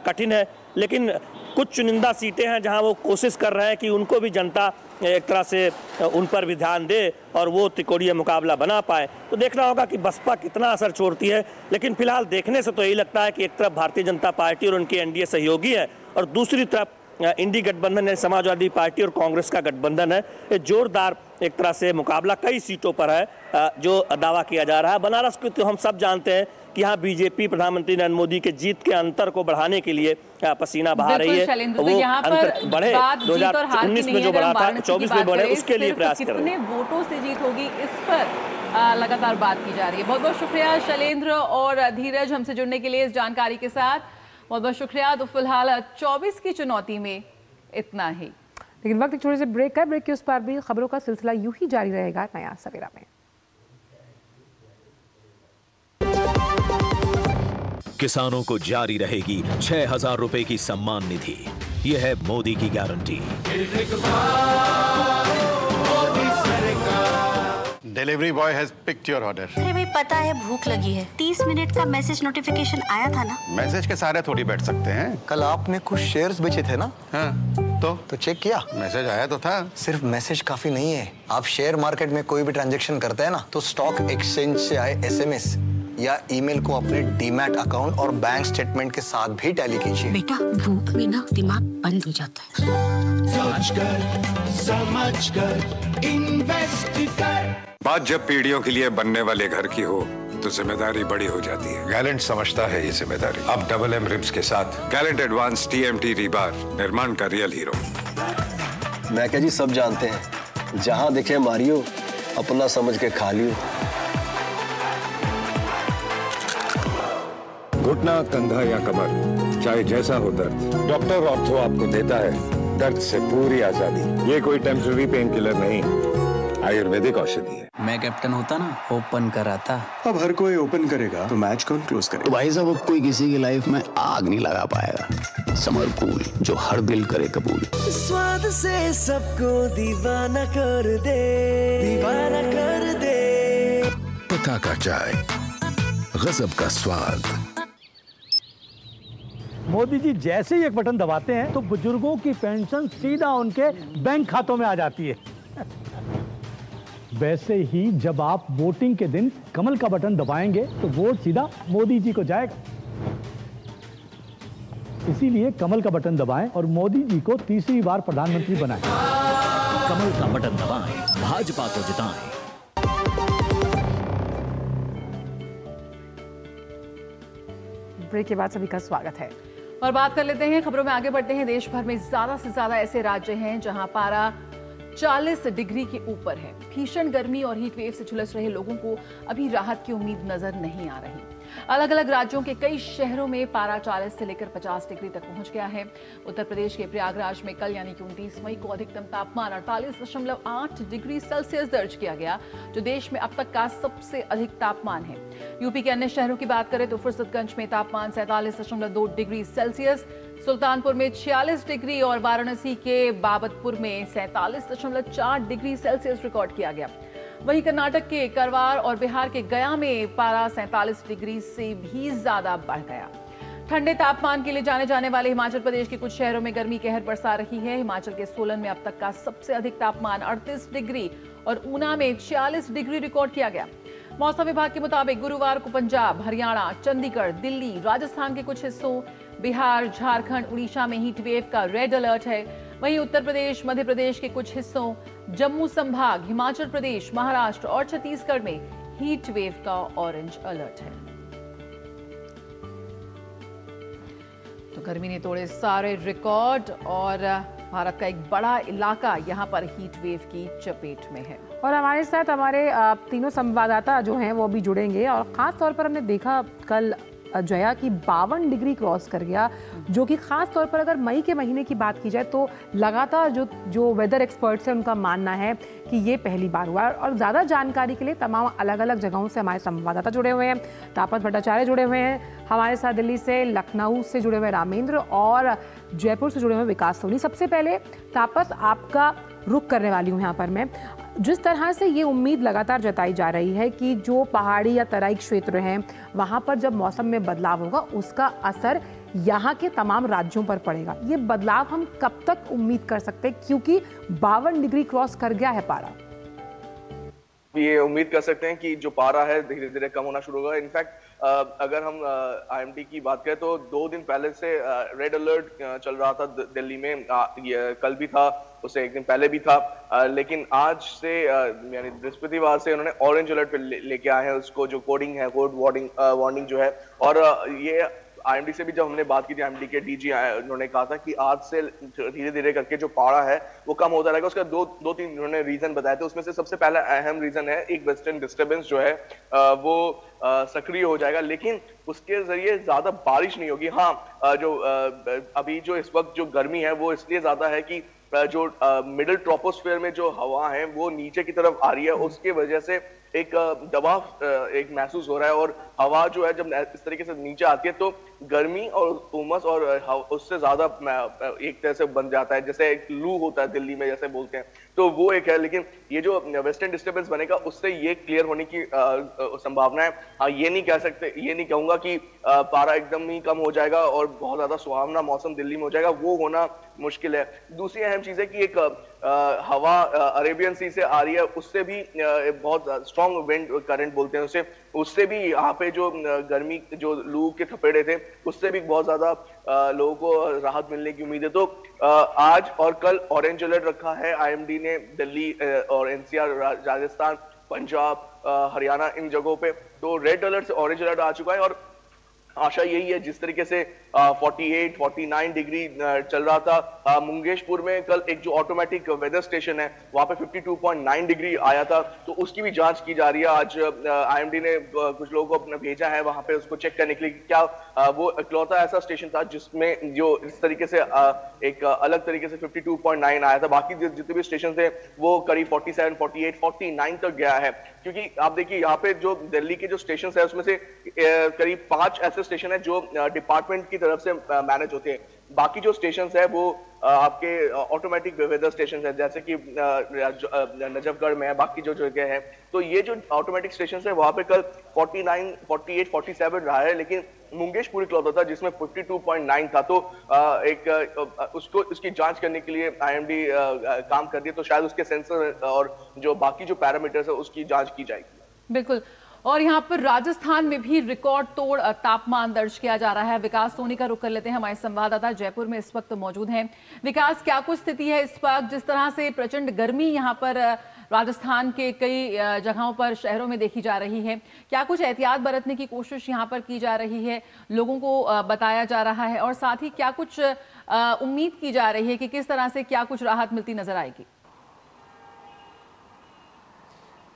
कठिन है, लेकिन कुछ चुनिंदा सीटें हैं जहां वो कोशिश कर रहे हैं कि उनको भी जनता एक तरह से उन पर भी ध्यान दे और वो त्रिकोणीय मुकाबला बना पाए। तो देखना होगा कि बसपा कितना असर छोड़ती है। लेकिन फिलहाल देखने से तो यही लगता है कि एक तरफ भारतीय जनता पार्टी और उनके एनडीए सहयोगी है और दूसरी तरफ इंडी गठबंधन है, समाजवादी पार्टी और कांग्रेस का गठबंधन है। ये जोरदार एक तरह से मुकाबला कई सीटों पर है जो दावा किया जा रहा है। बनारस को तो हम सब जानते हैं कि यहाँ बीजेपी प्रधानमंत्री नरेंद्र मोदी के जीत के अंतर को बढ़ाने के लिए पसीना बहा रही है। वो अंतर बढ़े 2019 में जो बढ़ा था 24 में बढ़े, उसके लिए प्रयास कर रहे हैं। कितने वोटों से जीत होगी इस पर लगातार बात की जा रही है। बहुत बहुत शुक्रिया शैलेंद्र और धीरज हमसे जुड़ने के लिए इस जानकारी के साथ, बहुत बहुत शुक्रिया। तो फिलहाल 24 की चुनौती में इतना ही, लेकिन वक्त एक छोटे से ब्रेक है। ब्रेक के उस पर भी खबरों का सिलसिला यूं ही जारी रहेगा नया सवेरा में। किसानों को जारी रहेगी 6,000 रुपए की सम्मान निधि। यह है मोदी की guarantee. Delivery boy has picked your order. अरे भाई पता है भूख लगी है। 30 मिनट का मैसेज नोटिफिकेशन आया था ना। मैसेज के सारे थोड़ी बैठ सकते हैं। कल आपने कुछ शेयर्स बेचे थे ना? हाँ, तो चेक किया? मैसेज आया तो था। सिर्फ मैसेज काफी नहीं है। आप शेयर मार्केट में कोई भी ट्रांजैक्शन करते हैं ना, तो स्टॉक एक्सचेंज से आए एसएमएस या ईमेल को अपने डीमैट अकाउंट और बैंक स्टेटमेंट के साथ भी टैली कीजिए। बेटा भूख में ना दिमाग बंद हो जाता है। समझ कर इन्वेस्ट कर। बात जब पीढ़ियों के लिए बनने वाले घर की हो तो जिम्मेदारी बड़ी हो जाती है। गैलेंट समझता है ये जिम्मेदारी। अब डबल एम रिब्स के साथ गैलेंट एडवांस TMT रीबार, निर्माण का रियल हीरो। मैं क्या जी सब जानते हैं, जहां दिखे मारियो, अपना समझ के खा लियो। घुटना, कंधा या कमर, चाहे जैसा हो दर्द, डॉक्टर ऑर्थो आपको देता है दर्द से पूरी आजादी। ये कोई टेम्पररी पेन किलर नहीं, आयुर्वेदिक औषधि है। मैं कैप्टन होता ना, ओपन कराता। अब हर कोई ओपन करेगा तो मैच कौन क्लोज करेगा? तो भाई साहब अब कोई किसी की लाइफ में आग नहीं लगा पाएगा। समर कूल, जो हर दिल करे कबूल। स्वाद से सबको दीवाना कर दे, दीवाना कर दे। पता का चाय, गजब का स्वाद। मोदी जी जैसे ही एक बटन दबाते हैं तो बुजुर्गों की पेंशन सीधा उनके बैंक खातों में आ जाती है। वैसे ही जब आप वोटिंग के दिन कमल का बटन दबाएंगे तो वोट सीधा मोदी जी को जाएगा। इसीलिए कमल का बटन दबाएं और मोदी जी को तीसरी बार प्रधानमंत्री बनाएं। कमल का बटन दबाएं, भाजपा को जिताएं। ब्रेक के बाद सभी का स्वागत है और बात कर लेते हैं, खबरों में आगे बढ़ते हैं। देश भर में ज्यादा से ज्यादा ऐसे राज्य हैं जहां पारा 40 डिग्री के ऊपर है। भीषण गर्मी और हीट वेव से झुलस रहे लोगों को अभी राहत की उम्मीद नजर नहीं आ रही। अलग अलग राज्यों के कई शहरों में पारा 40 से लेकर 50 डिग्री तक पहुंच गया है। उत्तर प्रदेश के प्रयागराज में कल यानी कि 29 मई को अधिकतम तापमान 48.8 डिग्री सेल्सियस दर्ज किया गया, जो देश में अब तक का सबसे अधिक तापमान है। यूपी के अन्य शहरों की बात करें तो फुर्सतगंज में तापमान 47.2 डिग्री सेल्सियस, सुल्तानपुर में 46 डिग्री और वाराणसी के बाबतपुर में 47.4 डिग्री सेल्सियस रिकॉर्ड किया गया। वहीं कर्नाटक के करवार और बिहार के गया में पारा 47 डिग्री से भी ज्यादा बढ़ गया। ठंडे तापमान के लिए जाने जाने वाले हिमाचल प्रदेश के कुछ शहरों में गर्मी कहर बरसा रही है। हिमाचल के सोलन में अब तक का सबसे अधिक तापमान 38 डिग्री और ऊना में 46 डिग्री रिकॉर्ड किया गया। मौसम विभाग के मुताबिक गुरुवार को पंजाब, हरियाणा, चंडीगढ़, दिल्ली, राजस्थान के कुछ हिस्सों, बिहार, झारखंड, उड़ीसा में हीट वेव का रेड अलर्ट है। वहीं उत्तर प्रदेश, मध्य प्रदेश के कुछ हिस्सों, जम्मू संभाग, हिमाचल प्रदेश, महाराष्ट्र और छत्तीसगढ़ में हीट वेव का ऑरेंज अलर्ट है। तो गर्मी ने तोड़े सारे रिकॉर्ड और भारत का एक बड़ा इलाका यहां पर हीट वेव की चपेट में है। और हमारे साथ हमारे तीनों संवाददाता जो हैं वो भी जुड़ेंगे। और ख़ास तौर पर हमने देखा कल जया की 52 डिग्री क्रॉस कर गया, जो कि ख़ास तौर पर अगर मई के महीने की बात की जाए तो लगातार जो वेदर एक्सपर्ट्स हैं उनका मानना है कि ये पहली बार हुआ है। और ज़्यादा जानकारी के लिए तमाम अलग अलग जगहों से हमारे संवाददाता जुड़े हुए हैं। तापस भट्टाचार्य जुड़े हुए हैं हमारे साथ, दिल्ली से, लखनऊ से जुड़े हुए रामेंद्र और जयपुर से जुड़े हुए विकास सोनी। सबसे पहले तापस, आपका रुख करने वाली हूँ यहाँ पर मैं। जिस तरह से ये उम्मीद लगातार जताई जा रही है कि जो पहाड़ी या तराई क्षेत्र हैं वहाँ पर जब मौसम में बदलाव होगा उसका असर यहाँ के तमाम राज्यों पर पड़ेगा, ये बदलाव हम कब तक उम्मीद कर सकते हैं, क्योंकि 52 डिग्री क्रॉस कर गया है पारा? ये उम्मीद कर सकते हैं कि जो पारा है धीरे धीरे कम होना शुरू होगा। इनफैक्ट अगर हम IMD की बात करें तो 2 दिन पहले से रेड अलर्ट चल रहा था दिल्ली में। कल भी था, उससे एक दिन पहले भी था, लेकिन आज से यानी बृहस्पतिवार से उन्होंने ऑरेंज अलर्ट पे लेके आए हैं उसको, जो कोडिंग है, कोड वार्निंग जो है। और ये IMD से भी जब हमने बात की थी, IMD के DG उन्होंने कहा था कि आज से धीरे धीरे करके जो पारा है वो कम होता रहेगा। उसका दो तीन उन्होंने रीजन बताए थे। उसमें से सबसे पहला अहम रीजन है एक वेस्टर्न डिस्टर्बेंस जो है वो सक्रिय हो जाएगा, लेकिन उसके जरिए ज्यादा बारिश नहीं होगी। हाँ, जो अभी जो इस वक्त जो गर्मी है वो इसलिए ज्यादा है कि जो मिडिल ट्रोपोस्फेयर में जो हवा है वो नीचे की तरफ आ रही है, उसके वजह से एक दबाव एक महसूस हो रहा है। और हवा जो है जब इस तरीके से नीचे आती है तो गर्मी और उमस और उससे ज्यादा एक तरह से बन जाता है, जैसे एक लू होता है दिल्ली में जैसे बोलते हैं। तो वो एक है। लेकिन ये जो वेस्टर्न डिस्टर्बेंस बनेगा उससे ये क्लियर होने की संभावना है। हाँ, ये नहीं कह सकते, ये नहीं कहूंगा कि पारा एकदम ही कम हो जाएगा और बहुत ज्यादा सुहावना मौसम दिल्ली में हो जाएगा, वो होना मुश्किल है। दूसरी अहम चीज है कि एक हवा अरेबियन सी से आ रही है, उससे भी बहुत स्ट्रॉन्ग विंड करंट बोलते हैं उसे, उससे भी यहाँ पे जो गर्मी जो लू के थपेड़े थे उससे भी बहुत ज्यादा लोगों को राहत मिलने की उम्मीद है। तो आज और कल ऑरेंज अलर्ट रखा है आईएमडी ने दिल्ली और एनसीआर, राजस्थान, पंजाब, हरियाणा, इन जगहों पे। तो रेड अलर्ट से ऑरेंज अलर्ट आ चुका है और आशा यही है जिस तरीके से 48, 49 डिग्री चल रहा था मुंगेशपुर में कल, एक जो ऑटोमेटिक वेदर स्टेशन है वहां पे 52.9 डिग्री आया था, तो उसकी भी जांच की जा रही है। आज आईएमडी ने कुछ लोगों को अपना भेजा है वहां पे उसको चेक करने के लिए क्या वो इकलौता ऐसा स्टेशन था जिसमें जो इस तरीके से एक अलग तरीके से 52.9 आया था। बाकी जितने भी स्टेशन थे वो करीब 47, 48, 49 तक गया है। क्योंकि आप देखिए यहाँ पे जो दिल्ली के जो स्टेशन है उसमें से करीब 5 ऐसे स्टेशन है जो डिपार्टमेंट की तरफ से मैनेज होते हैं। बाकी जो स्टेशन है वो आपके ऑटोमेटिक वेदर स्टेशन है, जैसे कि नजफगढ़ में है, बाकी जो जगह है। तो ये जो ऑटोमेटिक स्टेशन है वहां पे कल 49, 48, 47 रहा है, लेकिन मुंगेशपुर इकलौता था जिसमें 52.9 था। तो उसको उसकी जांच करने के लिए आईएमडी काम कर रही है, तो शायद उसके सेंसर और जो बाकी जो पैरामीटर्स है उसकी जांच की जाएगी। बिल्कुल। और यहाँ पर राजस्थान में भी रिकॉर्ड तोड़ तापमान दर्ज किया जा रहा है। विकास सोनी का रुख कर लेते हैं, हमारे संवाददाता जयपुर में इस वक्त मौजूद हैं। विकास, क्या कुछ स्थिति है इस वक्त? जिस तरह से प्रचंड गर्मी यहाँ पर राजस्थान के कई जगहों पर, शहरों में देखी जा रही है, क्या कुछ एहतियात बरतने की कोशिश यहाँ पर की जा रही है, लोगों को बताया जा रहा है, और साथ ही क्या कुछ उम्मीद की जा रही है कि किस तरह से क्या कुछ राहत मिलती नजर आएगी?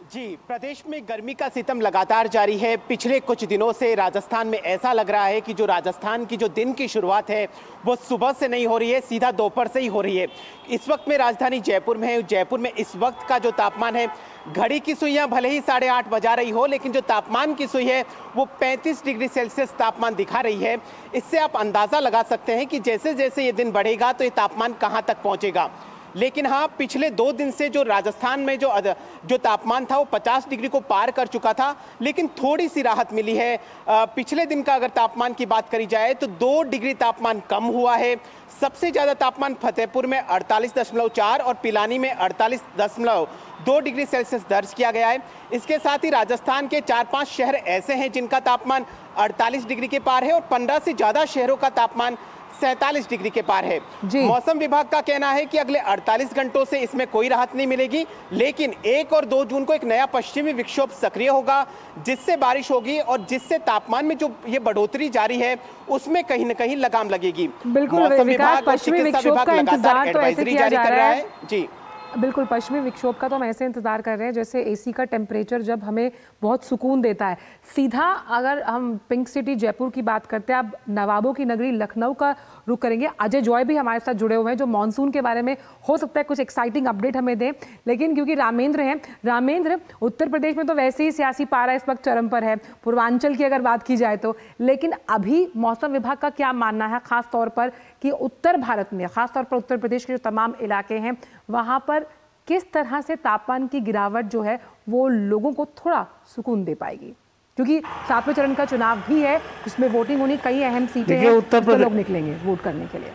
जी, प्रदेश में गर्मी का सितम लगातार जारी है। पिछले कुछ दिनों से राजस्थान में ऐसा लग रहा है कि जो राजस्थान की जो दिन की शुरुआत है वो सुबह से नहीं हो रही है, सीधा दोपहर से ही हो रही है। इस वक्त मैं राजधानी जयपुर में है। जयपुर में इस वक्त का जो तापमान है, घड़ी की सुइयां भले ही 8:30 बजा रही हो, लेकिन जो तापमान की सुई है वो 35 डिग्री सेल्सियस तापमान दिखा रही है। इससे आप अंदाज़ा लगा सकते हैं कि जैसे जैसे ये दिन बढ़ेगा तो ये तापमान कहाँ तक पहुँचेगा। लेकिन हाँ, पिछले 2 दिन से जो राजस्थान में जो तापमान था वो 50 डिग्री को पार कर चुका था, लेकिन थोड़ी सी राहत मिली है। पिछले दिन का अगर तापमान की बात करी जाए तो 2 डिग्री तापमान कम हुआ है। सबसे ज़्यादा तापमान फतेहपुर में 48.4 और पिलानी में 48.2 डिग्री सेल्सियस दर्ज किया गया है। इसके साथ ही राजस्थान के 4-5 शहर ऐसे हैं जिनका तापमान 48 डिग्री के पार है और 15 से ज़्यादा शहरों का तापमान 47 डिग्री के पार है। मौसम विभाग का कहना है कि अगले 48 घंटों से इसमें कोई राहत नहीं मिलेगी, लेकिन 1 और 2 जून को एक नया पश्चिमी विक्षोभ सक्रिय होगा, जिससे बारिश होगी और जिससे तापमान में जो ये बढ़ोतरी जारी है उसमें कहीं न कहीं लगाम लगेगी। बिल्कुल, मौसम विभाग और चिकित्सा विभाग लगातार एडवाइजरी जारी कर रहा है। जी बिल्कुल, पश्चिमी विक्षोभ का तो हम ऐसे इंतजार कर रहे हैं जैसे एसी का टेम्परेचर जब हमें बहुत सुकून देता है। सीधा अगर हम पिंक सिटी जयपुर की बात करते हैं, अब नवाबों की नगरी लखनऊ का रुख करेंगे। अजय जॉय भी हमारे साथ जुड़े हुए हैं जो मानसून के बारे में हो सकता है कुछ एक्साइटिंग अपडेट हमें दें। लेकिन क्योंकि रामेंद्र हैं, रामेंद्र, उत्तर प्रदेश में तो वैसे ही सियासी पारा इस वक्त चरम पर है, पूर्वांचल की अगर बात की जाए तो, लेकिन अभी मौसम विभाग का क्या मानना है खास तौर पर कि उत्तर भारत में, खासतौर पर उत्तर प्रदेश के जो तमाम इलाके हैं वहाँ पर किस तरह से तापमान की गिरावट जो है वो लोगों को थोड़ा सुकून दे पाएगी? क्योंकि 7वें चरण का चुनाव भी है, जिसमें वोटिंग होनी, कई अहम सीटें हैं, उत्तर प्रदेश लोग निकलेंगे वोट करने के लिए।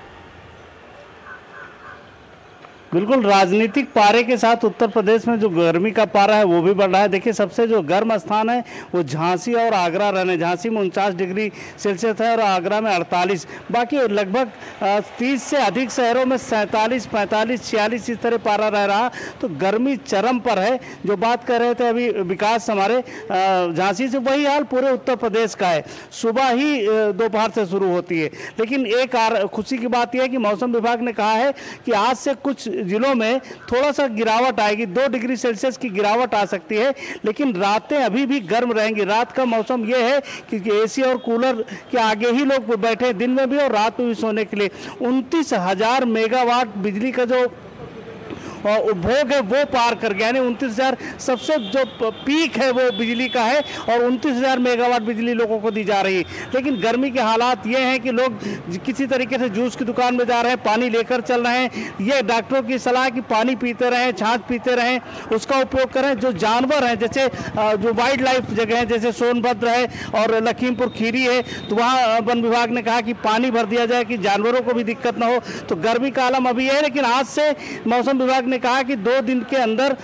बिल्कुल, राजनीतिक पारे के साथ उत्तर प्रदेश में जो गर्मी का पारा है वो भी बढ़ रहा है। देखिए, सबसे जो गर्म स्थान है वो झांसी और आगरा रहने, झांसी में 49 डिग्री सेल्सियस है और आगरा में 48। बाकी लगभग 30 से अधिक शहरों में 47, 45, 46 इस तरह पारा रह रहा। तो गर्मी चरम पर है। जो बात कर रहे थे अभी विकास हमारे झांसी से, वही हाल पूरे उत्तर प्रदेश का है। सुबह ही दोपहर से शुरू होती है। लेकिन एक खुशी की बात यह है कि मौसम विभाग ने कहा है कि आज से कुछ जिलों में थोड़ा सा गिरावट आएगी, 2 डिग्री सेल्सियस की गिरावट आ सकती है, लेकिन रातें अभी भी गर्म रहेंगी। रात का मौसम यह है कि एसी और कूलर के आगे ही लोग बैठे, दिन में भी और रात में भी सोने के लिए। 29,000 मेगावाट बिजली का जो उपभोग है वो पार कर गया, यानी 29,000 सबसे जो पीक है वो बिजली का है और 29,000 मेगावाट बिजली लोगों को दी जा रही है। लेकिन गर्मी के हालात ये हैं कि लोग किसी तरीके से जूस की दुकान में जा रहे हैं, पानी लेकर चल रहे हैं। ये डॉक्टरों की सलाह कि पानी पीते रहें, छाछ पीते रहें, उसका उपयोग करें। जो जानवर हैं जैसे जो वाइल्ड लाइफ जगह है जैसे सोनभद्र है और लखीमपुर खीरी है, तो वहाँ वन विभाग ने कहा कि पानी भर दिया जाए कि जानवरों को भी दिक्कत ना हो। तो गर्मी का आलम अभी है, लेकिन आज से मौसम विभाग ने कहा कि 2 दिन के अंदर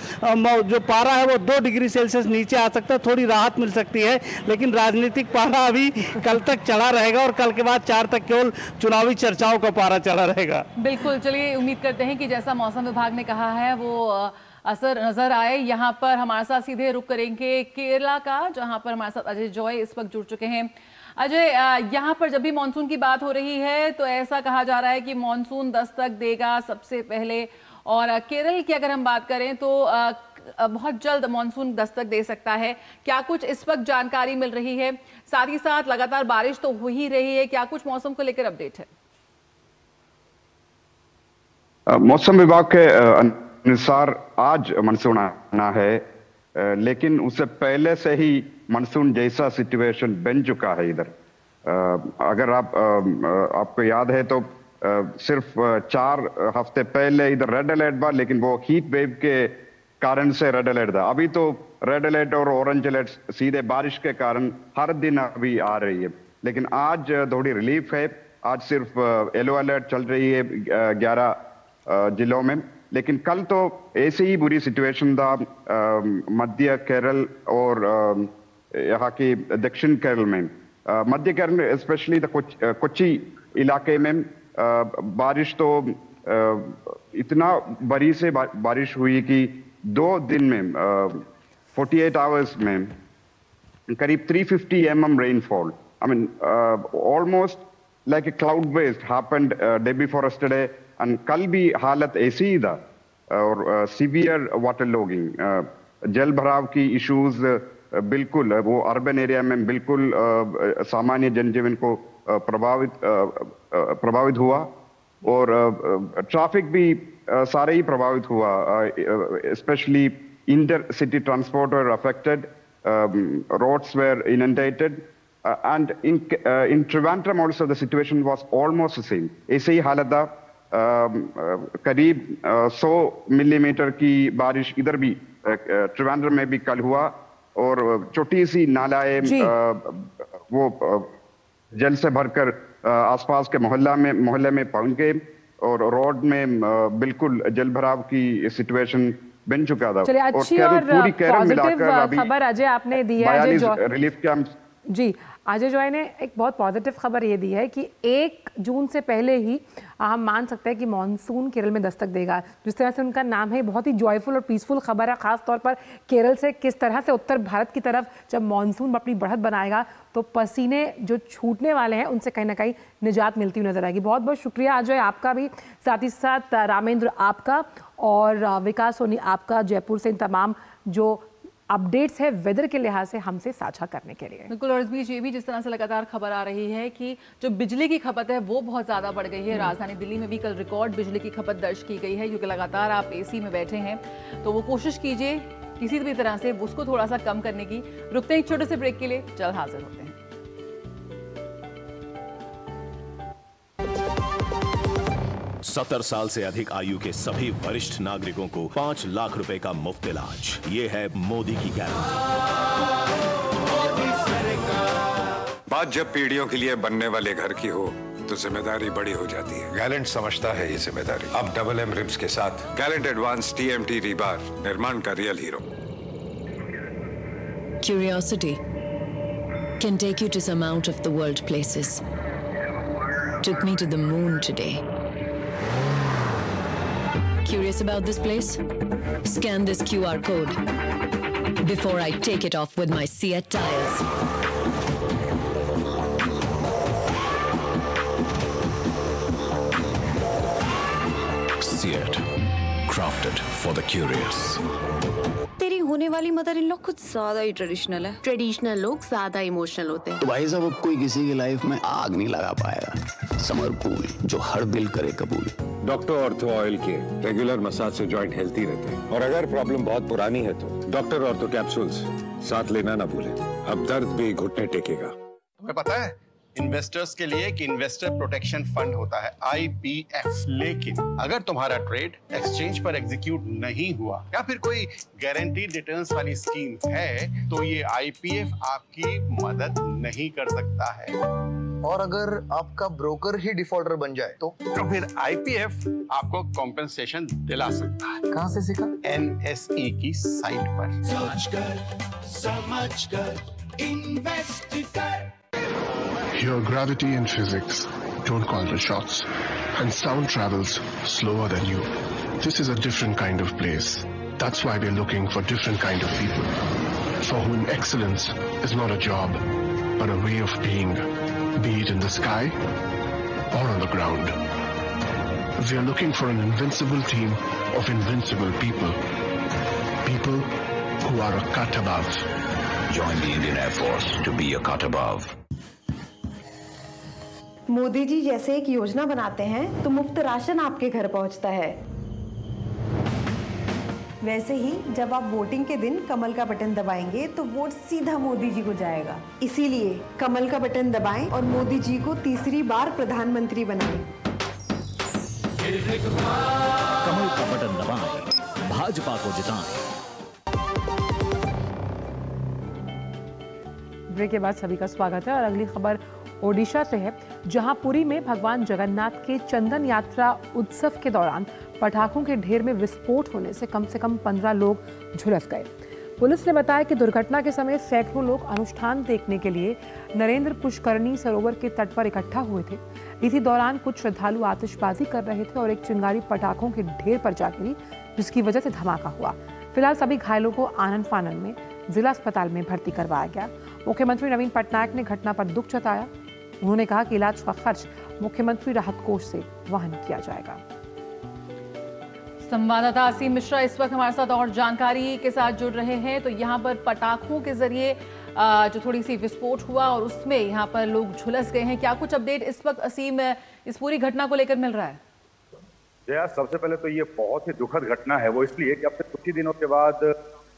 जो पारा है वो 2 डिग्री सेल्सियस नीचे आ सकता है, थोड़ी राहत मिल सकती है। लेकिन राजनीतिक पारा अभी कल तक चढ़ा रहेगा और कल के बाद 4 तक केवल चुनावी चर्चाओं का पारा चढ़ा रहेगा। बिल्कुल, चलिए उम्मीद करते हैं कि जैसा मौसम विभाग ने कहा है वो असर नजर आए। यहाँ पर हमारे साथ सीधे रुक करेंगे केरला का, जहाँ पर हमारे साथ अजय जॉय इस वक्त जुड़ चुके हैं। अजय, यहाँ पर जब भी मानसून की बात हो रही है तो ऐसा कहा जा रहा है कि मानसून दस्तक देगा सबसे पहले, और केरल की अगर हम बात करें तो बहुत जल्द मानसून दस्तक दे सकता है। क्या कुछ इस वक्त जानकारी मिल रही है? साथ ही साथ लगातार बारिश तो हो ही रही है, क्या कुछ मौसम को लेकर अपडेट है? मौसम विभाग के अनुसार आज मानसून आना है, लेकिन उससे पहले से ही मानसून जैसा सिचुएशन बन चुका है इधर। अगर आपको याद है तो सिर्फ 4 हफ्ते पहले इधर रेड अलर्ट था, लेकिन वो हीट वेव के कारण से रेड अलर्ट था। अभी तो रेड अलर्ट और ऑरेंज अलर्ट सीधे बारिश के कारण हर दिन अभी आ रही है, लेकिन आज थोड़ी रिलीफ है। आज सिर्फ येलो अलर्ट चल रही है 11 जिलों में, लेकिन कल तो ऐसे ही बुरी सिचुएशन था मध्य केरल और यहाँ की दक्षिण केरल में। मध्य केरल में स्पेशली कोच्चि इलाके में बारिश तो इतना बड़ी से बारिश हुई कि 2 दिन में 48 आवर्स में करीब 350 mm rainfall. I mean almost like a cloud based happened day before yesterday, and कल भी हालत ऐसी ही था और सीवियर वाटर लॉगिंग, जल भराव की इश्यूज बिल्कुल वो अर्बन एरिया में बिल्कुल सामान्य जनजीवन को प्रभावित हुआ, और ट्रैफिक भी सारे ही प्रभावित हुआ। Specially intercity transport were affected, roads were inundated, and in Trivandrum also the situation was almost the same. ऐसे ही हालत था। करीब 100 मिलीमीटर की बारिश इधर भी ट्रिवेंड्रम में भी कल हुआ, और छोटी सी नालाएं वो जल से भरकर आसपास के मोहल्ले में पहुंच गए, और रोड में बिल्कुल जल भराव की सिचुएशन बन चुका था। चलिए, अच्छी और पॉजिटिव खबर अजय आपने दी है। अजय रिलीफ कैंप जी, अजय जॉय ने एक बहुत पॉजिटिव खबर ये दी है कि 1 जून से पहले ही हम मान सकते हैं कि मानसून केरल में दस्तक देगा। जिस तरह से उनका नाम है, बहुत ही जॉयफुल और पीसफुल खबर है, खास तौर पर केरल से किस तरह से उत्तर भारत की तरफ जब मानसून अपनी बढ़त बनाएगा तो पसीने जो छूटने वाले हैं उनसे कहीं ना कहीं निजात मिलती हुई नजर आएगी। बहुत बहुत शुक्रिया अजय आपका भी, साथ ही साथ रामेंद्र आपका और विकास सोनी आपका, जयपुर से इन तमाम जो अपडेट्स है वेदर के लिहाज से हमसे साझा करने के लिए। बिल्कुल, और इस बीच ये भी जिस तरह से लगातार खबर आ रही है कि जो बिजली की खपत है वो बहुत ज़्यादा बढ़ गई है। राजधानी दिल्ली में भी कल रिकॉर्ड बिजली की खपत दर्ज की गई है, क्योंकि लगातार आप एसी में बैठे हैं, तो वो कोशिश कीजिए किसी भी तरह से उसको थोड़ा सा कम करने की। रुकते हैं एक छोटे से ब्रेक के लिए, जल्द हाजिर होते हैं। 70 साल से अधिक आयु के सभी वरिष्ठ नागरिकों को 5 लाख रुपए का मुफ्त इलाज। ये है मोदी की गारंटी। बात जब पीढ़ियों के लिए बनने वाले घर की हो तो जिम्मेदारी बड़ी हो जाती है। गैलेंट समझता है ये जिम्मेदारी। अब डबल एम रिम्स के साथ गैलेंट एडवांस TMT रीबार, निर्माण का real hero. Curiosity can take you to some out of the world places. Took me to the moon today. Curious about this place? Scan this QR code before I take it off with my Seat tires. Seat, crafted for the curious. तेरी होने वाली mother in law कुछ ज्यादा ही traditional है। Traditional लोग ज्यादा emotional होते हैं। तो भाई साहब, अब कोई किसी की लाइफ में आग नहीं लगा पाएगा। समर कूल, जो हर दिल करे कबूल। डॉक्टर ऑर्थो ऑयल के रेगुलर मसाज से जॉइंट हेल्थी रहते हैं। और अगर प्रॉब्लम बहुत पुरानी है तो डॉक्टर ऑर्थो कैप्सूल्स साथ लेना ना भूलें। अब दर्द भी घुटने टेकेगा। तुम्हें पता है इन्वेस्टर्स के लिए एक इन्वेस्टर प्रोटेक्शन फंड होता है IPF, लेकिन अगर तुम्हारा ट्रेड एक्सचेंज पर एग्जीक्यूट नहीं हुआ या फिर कोई गारंटीड रिटर्न्स वाली स्कीम है तो ये IPF आपकी मदद नहीं कर सकता है। और अगर आपका ब्रोकर ही डिफॉल्टर बन जाए तो फिर IPF आपको कॉम्पेंसेशन दिला सकता है। कहां से सीखा? NSE की साइट पर। सोच कर समझ कर इन्वेस्ट कर। Here, gravity and physics don't call the shots, and sound travels slower than you. This is a different kind of place. That's why we're looking for different kind of people, for whom excellence is not a job, but a way of being, be it in the sky or on the ground. We are looking for an invincible team of invincible people, people who are a cut above. Join the Indian Air Force to be a cut above. Modi ji जैसे एक योजना बनाते हैं तो मुफ्त ration आपके घर पहुंचता है। वैसे ही जब आप वोटिंग के दिन कमल का बटन दबाएंगे तो वोट सीधा मोदी जी को जाएगा। इसीलिए कमल का बटन दबाएं और मोदी जी को तीसरी बार प्रधानमंत्री बनाएं। कमल का बटन दबाएं, भाजपा को जिताएं। ब्रेक के बाद सभी का स्वागत है और अगली खबर ओडिशा से है, जहां पुरी में भगवान जगन्नाथ के चंदन यात्रा उत्सव के दौरान पटाखों के ढेर में विस्फोट होने से कम 15 लोग झुलस गए। पुलिस ने बताया कि दुर्घटना के समय सैकड़ों लोग अनुष्ठान देखने के लिए नरेंद्र पुष्करणी सरोवर के तट पर इकट्ठा हुए थे। इसी दौरान कुछ श्रद्धालु आतिशबाजी कर रहे थे और एक चिंगारी पटाखों के ढेर पर जा गिरी, जिसकी वजह से धमाका हुआ। फिलहाल सभी घायलों को आनन फानन में जिला अस्पताल में भर्ती करवाया गया। मुख्यमंत्री नवीन पटनायक ने घटना पर दुख जताया। उन्होंने कहा कि इलाज का खर्च मुख्यमंत्री राहत कोष से वहन किया जाएगा। संवाददाता असीम मिश्रा इस वक्त हमारे साथ और जानकारी के साथ जुड़ रहे हैं। तो यहाँ पर पटाखों के जरिए जो थोड़ी सी विस्फोट हुआ और उसमें यहाँ पर लोग झुलस गए हैं, क्या कुछ अपडेट इस वक्त असीम इस पूरी घटना को लेकर मिल रहा है? जया, सबसे पहले तो ये बहुत ही दुखद घटना है, वो इसलिए कि अब से कुछ ही दिनों के बाद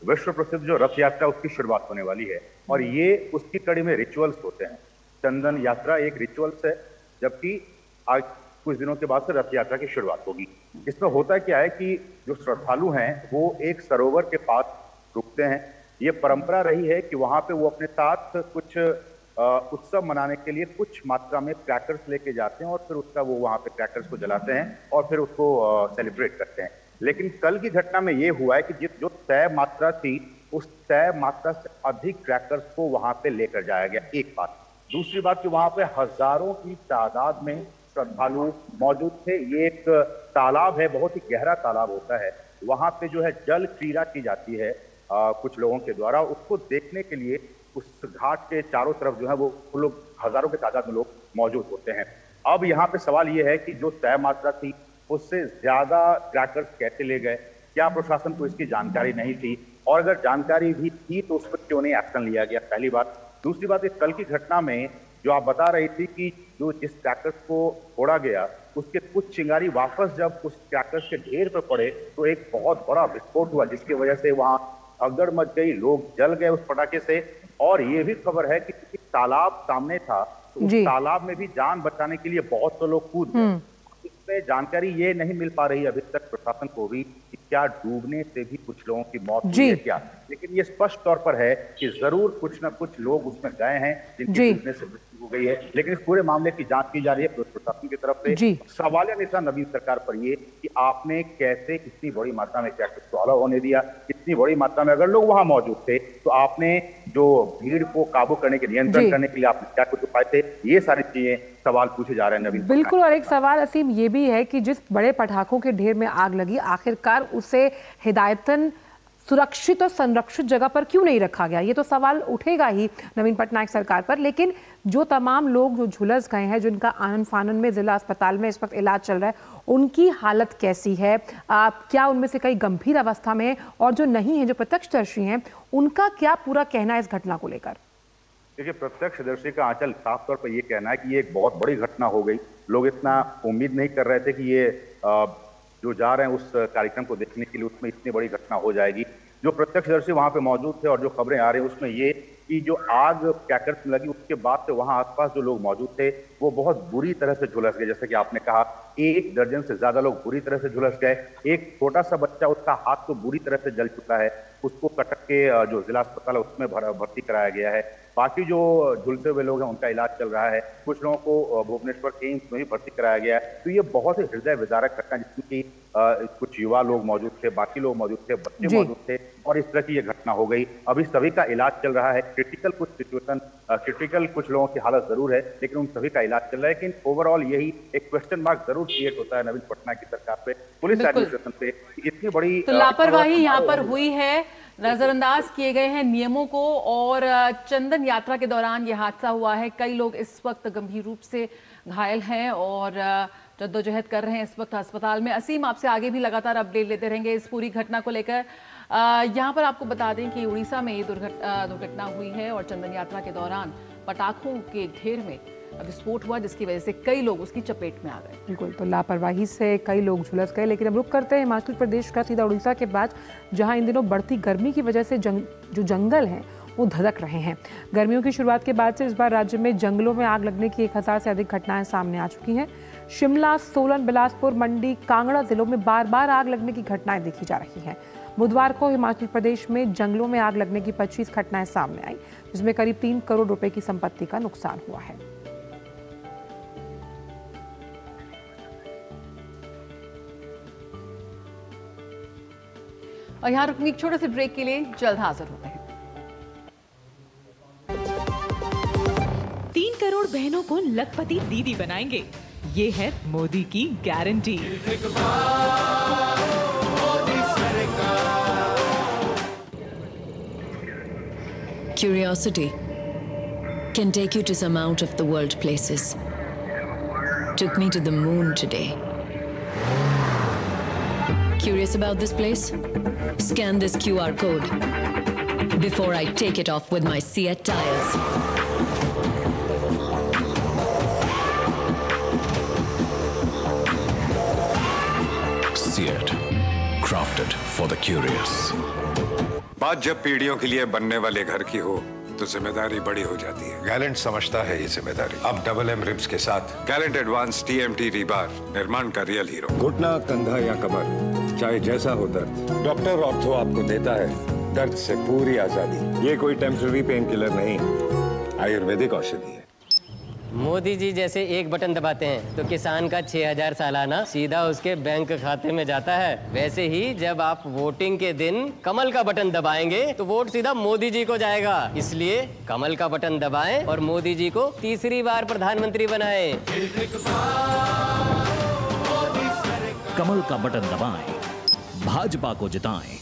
विश्व प्रसिद्ध जो रथ यात्रा उसकी शुरुआत होने वाली है और ये उसकी कड़ी में रिचुअल्स होते हैं। चंदन यात्रा एक रिचुअल्स है, जबकि आज कुछ दिनों के बाद से रथ यात्रा की शुरुआत होगी। इसमें होता क्या है कि जो श्रद्धालु हैं वो एक सरोवर के पास रुकते हैं। ये परंपरा रही है कि वहां पे वो अपने साथ कुछ उत्सव मनाने के लिए कुछ मात्रा में क्रैकर्स लेके जाते हैं और फिर उसका वो वहां पे क्रैकर्स को जलाते हैं और फिर उसको सेलिब्रेट करते हैं। लेकिन कल की घटना में ये हुआ है कि जो तय मात्रा थी उस तय मात्रा से अधिक क्रैकर्स को वहां पे लेकर जाया गया। एक बात। दूसरी बात कि वहां पे हजारों की तादाद में श्रद्धालु मौजूद थे। ये एक तालाब है, बहुत ही गहरा तालाब होता है। वहां पे जो है जल क्रीड़ा की जाती है कुछ लोगों के द्वारा। उसको देखने के लिए उस घाट के चारों तरफ जो है वो लोग हजारों की तादाद में लोग मौजूद होते हैं। अब यहाँ पे सवाल ये है कि जो तय मात्रा थी उससे ज्यादा क्रैकर्स कैसे ले गए? क्या प्रशासन को इसकी जानकारी नहीं थी? और अगर जानकारी भी थी तो उस पर क्यों नहीं एक्शन लिया गया? पहली बात। दूसरी बात, इस कल की घटना में जो आप बता रही थी कि जो जिस क्रैकर्स को फोड़ा गया उसके कुछ चिंगारी वापस जब उस क्रैकर्स के ढेर पर पड़े तो एक बहुत बड़ा विस्फोट हुआ, जिसकी वजह से वहां अगड़ मच गई, लोग जल गए उस पटाखे से। और ये भी खबर है कि तालाब सामने था तो उस तालाब में भी जान बचाने के लिए बहुत से लोग कूद गए। इसमें जानकारी ये नहीं मिल पा रही अभी तक प्रशासन को भी कि क्या डूबने से भी कुछ लोगों की मौत हुई है क्या, लेकिन ये स्पष्ट तौर पर है कि जरूर कुछ ना कुछ लोग उसमें गए हैं जिनकी डूबने से मृत्यु हो गई है। लेकिन इस पूरे मामले की जांच की जा रही है प्रशासन की तरफ से। सवालिया निशान नवीन सरकार पर ये कि आपने कैसे इतनी बड़ी मात्रा में क्रैकर्स को अलाउ होने दिया। इतनी बड़ी मात्रा में अगर लोग वहां मौजूद थे तो आपने जो भीड़ को काबू करने के नियंत्रण करने के लिए आपने क्या कुछ उपाय थे? ये सारी चीजें सवाल पूछे जा रहे हैं नवीन। बिल्कुल। और एक सवाल असीम ये भी है कि जिस बड़े पटाखों के ढेर में आग लगी, आखिरकार उसे हिदायतन सुरक्षित और संरक्षित जगह पर क्यों नहीं रखा गया? ये तो सवाल उठेगा ही नवीन पटनायक सरकार पर। लेकिन जो तमाम लोग जो झुलस गए हैं, जिनका आनन फानन में जिला अस्पताल में इस वक्त इलाज चल रहा है, उनकी हालत कैसी है? क्या उनमें से कई गंभीर अवस्था में है? और जो नहीं है, जो प्रत्यक्षदर्शी हैं, उनका क्या पूरा कहना है इस घटना को लेकर? देखिए, प्रत्यक्षदर्शी का आंचल साफ तौर पर यह कहना है कि ये एक बहुत बड़ी घटना हो गई। लोग इतना उम्मीद नहीं कर रहे थे कि ये जो जा रहे हैं उस कार्यक्रम को देखने के लिए उसमें इतनी बड़ी घटना हो जाएगी। जो प्रत्यक्षदर्शी वहां पे मौजूद थे और जो खबरें आ रही हैं उसमें ये कि जो आग क्रैकर्स में लगी उसके बाद से वहां आसपास जो लोग मौजूद थे वो बहुत बुरी तरह से झुलस गए। जैसे कि आपने कहा, 1 दर्जन से ज्यादा लोग बुरी तरह से झुलस गए। एक छोटा सा बच्चा, उसका हाथ तो बुरी तरह से जल चुका है, उसको कटक के जो जिला अस्पताल है उसमें भर्ती कराया गया है। बाकी जो झुलसे हुए लोग हैं उनका इलाज चल रहा है। कुछ लोगों को भुवनेश्वर एम्स में भी भर्ती कराया गया है। तो ये बहुत ही हृदय विदारक घटना, जिसमें कि कुछ युवा लोग मौजूद थे, बाकी लोग मौजूद थे, बच्चे मौजूद थे और इस तरह की ये घटना हो गई। अभी सभी का इलाज चल रहा है। क्रिटिकल कुछ लोगों की हालत जरूर है, लेकिन उन सभी का इलाज चल रहा है। लेकिन ओवरऑल यही एक क्वेश्चन मार्क जरूर क्रिएट होता है नवीन पटनायक की सरकार पे, पुलिस एडमिनिस्ट्रेशन पे, इतनी बड़ी तो लापरवाही यहाँ पर हुई है, नजरअंदाज किए गए हैं नियमों को। और चंदन यात्रा के दौरान ये हादसा हुआ है। कई लोग इस वक्त गंभीर रूप से घायल हैं और जद्दोजहद कर रहे हैं इस वक्त अस्पताल में। असीम, आपसे आगे भी लगातार अपडेट लेते रहेंगे इस पूरी घटना को लेकर। यहाँ पर आपको बता दें कि उड़ीसा में ये दुर्घटना हुई है और चंदन यात्रा के दौरान पटाखों के ढेर में विस्फोट हुआ, जिसकी वजह से कई लोग उसकी चपेट में आ गए। बिल्कुल, तो लापरवाही से कई लोग झुलस गए। लेकिन अब रुक करते हैं हिमाचल प्रदेश का, सीधा उड़ीसा के बाद, जहां इन दिनों बढ़ती गर्मी की वजह से जो जंगल हैं वो धधक रहे हैं। गर्मियों की शुरुआत के बाद से इस बार राज्य में जंगलों में आग लगने की 1000 से अधिक घटनाएं सामने आ चुकी हैं। शिमला, सोलन, बिलासपुर, मंडी, कांगड़ा जिलों में बार बार आग लगने की घटनाएं देखी जा रही हैं। बुधवार को हिमाचल प्रदेश में जंगलों में आग लगने की 25 घटनाएं सामने आई, जिसमें करीब 3 करोड़ रुपए की संपत्ति का नुकसान हुआ है। और यहाँ रुकेंगे एक छोटे से ब्रेक के लिए, जल्द हाजिर होते हैं। 3 करोड़ बहनों को लखपति दीदी बनाएंगे, ये है मोदी की guarantee. Curiosity can take you to some out of the world places. Took me to the moon today. Curious about this place? Scan this QR code before I take it off with my Seat tires. Seat, crafted for the curious. बात जब पीढ़ियों के लिए बनने वाले घर की हो तो जिम्मेदारी बड़ी हो जाती है। गैलेंट समझता है ये जिम्मेदारी। अब डबल एम रिब्स के साथ गैलेंट एडवांस TMT रीबार, निर्माण का रियल हीरो। घुटना, कंधा या कमर, चाहे जैसा हो दर्द, डॉक्टर ऑर्थो आपको देता है दर्द से पूरी आजादी। ये कोई टेम्पररी पेन किलर नहीं, आयुर्वेदिक औषधि है। मोदी जी जैसे एक बटन दबाते हैं तो किसान का 6000 सालाना सीधा उसके बैंक खाते में जाता है, वैसे ही जब आप वोटिंग के दिन कमल का बटन दबाएंगे तो वोट सीधा मोदी जी को जाएगा। इसलिए कमल का बटन दबाएं और मोदी जी को तीसरी बार प्रधानमंत्री बनाएं। कमल का बटन दबाएं, भाजपा को जिताएं।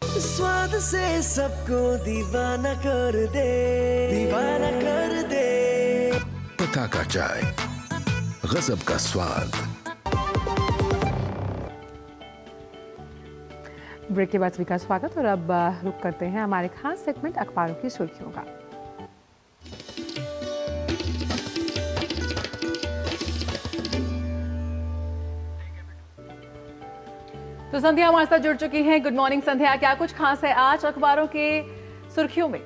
स्वाद से सबको दीवाना कर दे, दीवाना कर दे। पता का चाय, गजब का स्वाद। ब्रेक के बाद सभी का स्वागत। और अब रुक करते हैं हमारे खास सेगमेंट अखबारों की सुर्खियों का। तो संध्या हमारे साथ जुड़ चुकी हैं। गुड मॉर्निंग संध्या, क्या कुछ खास है आज अखबारों के सुर्खियों में?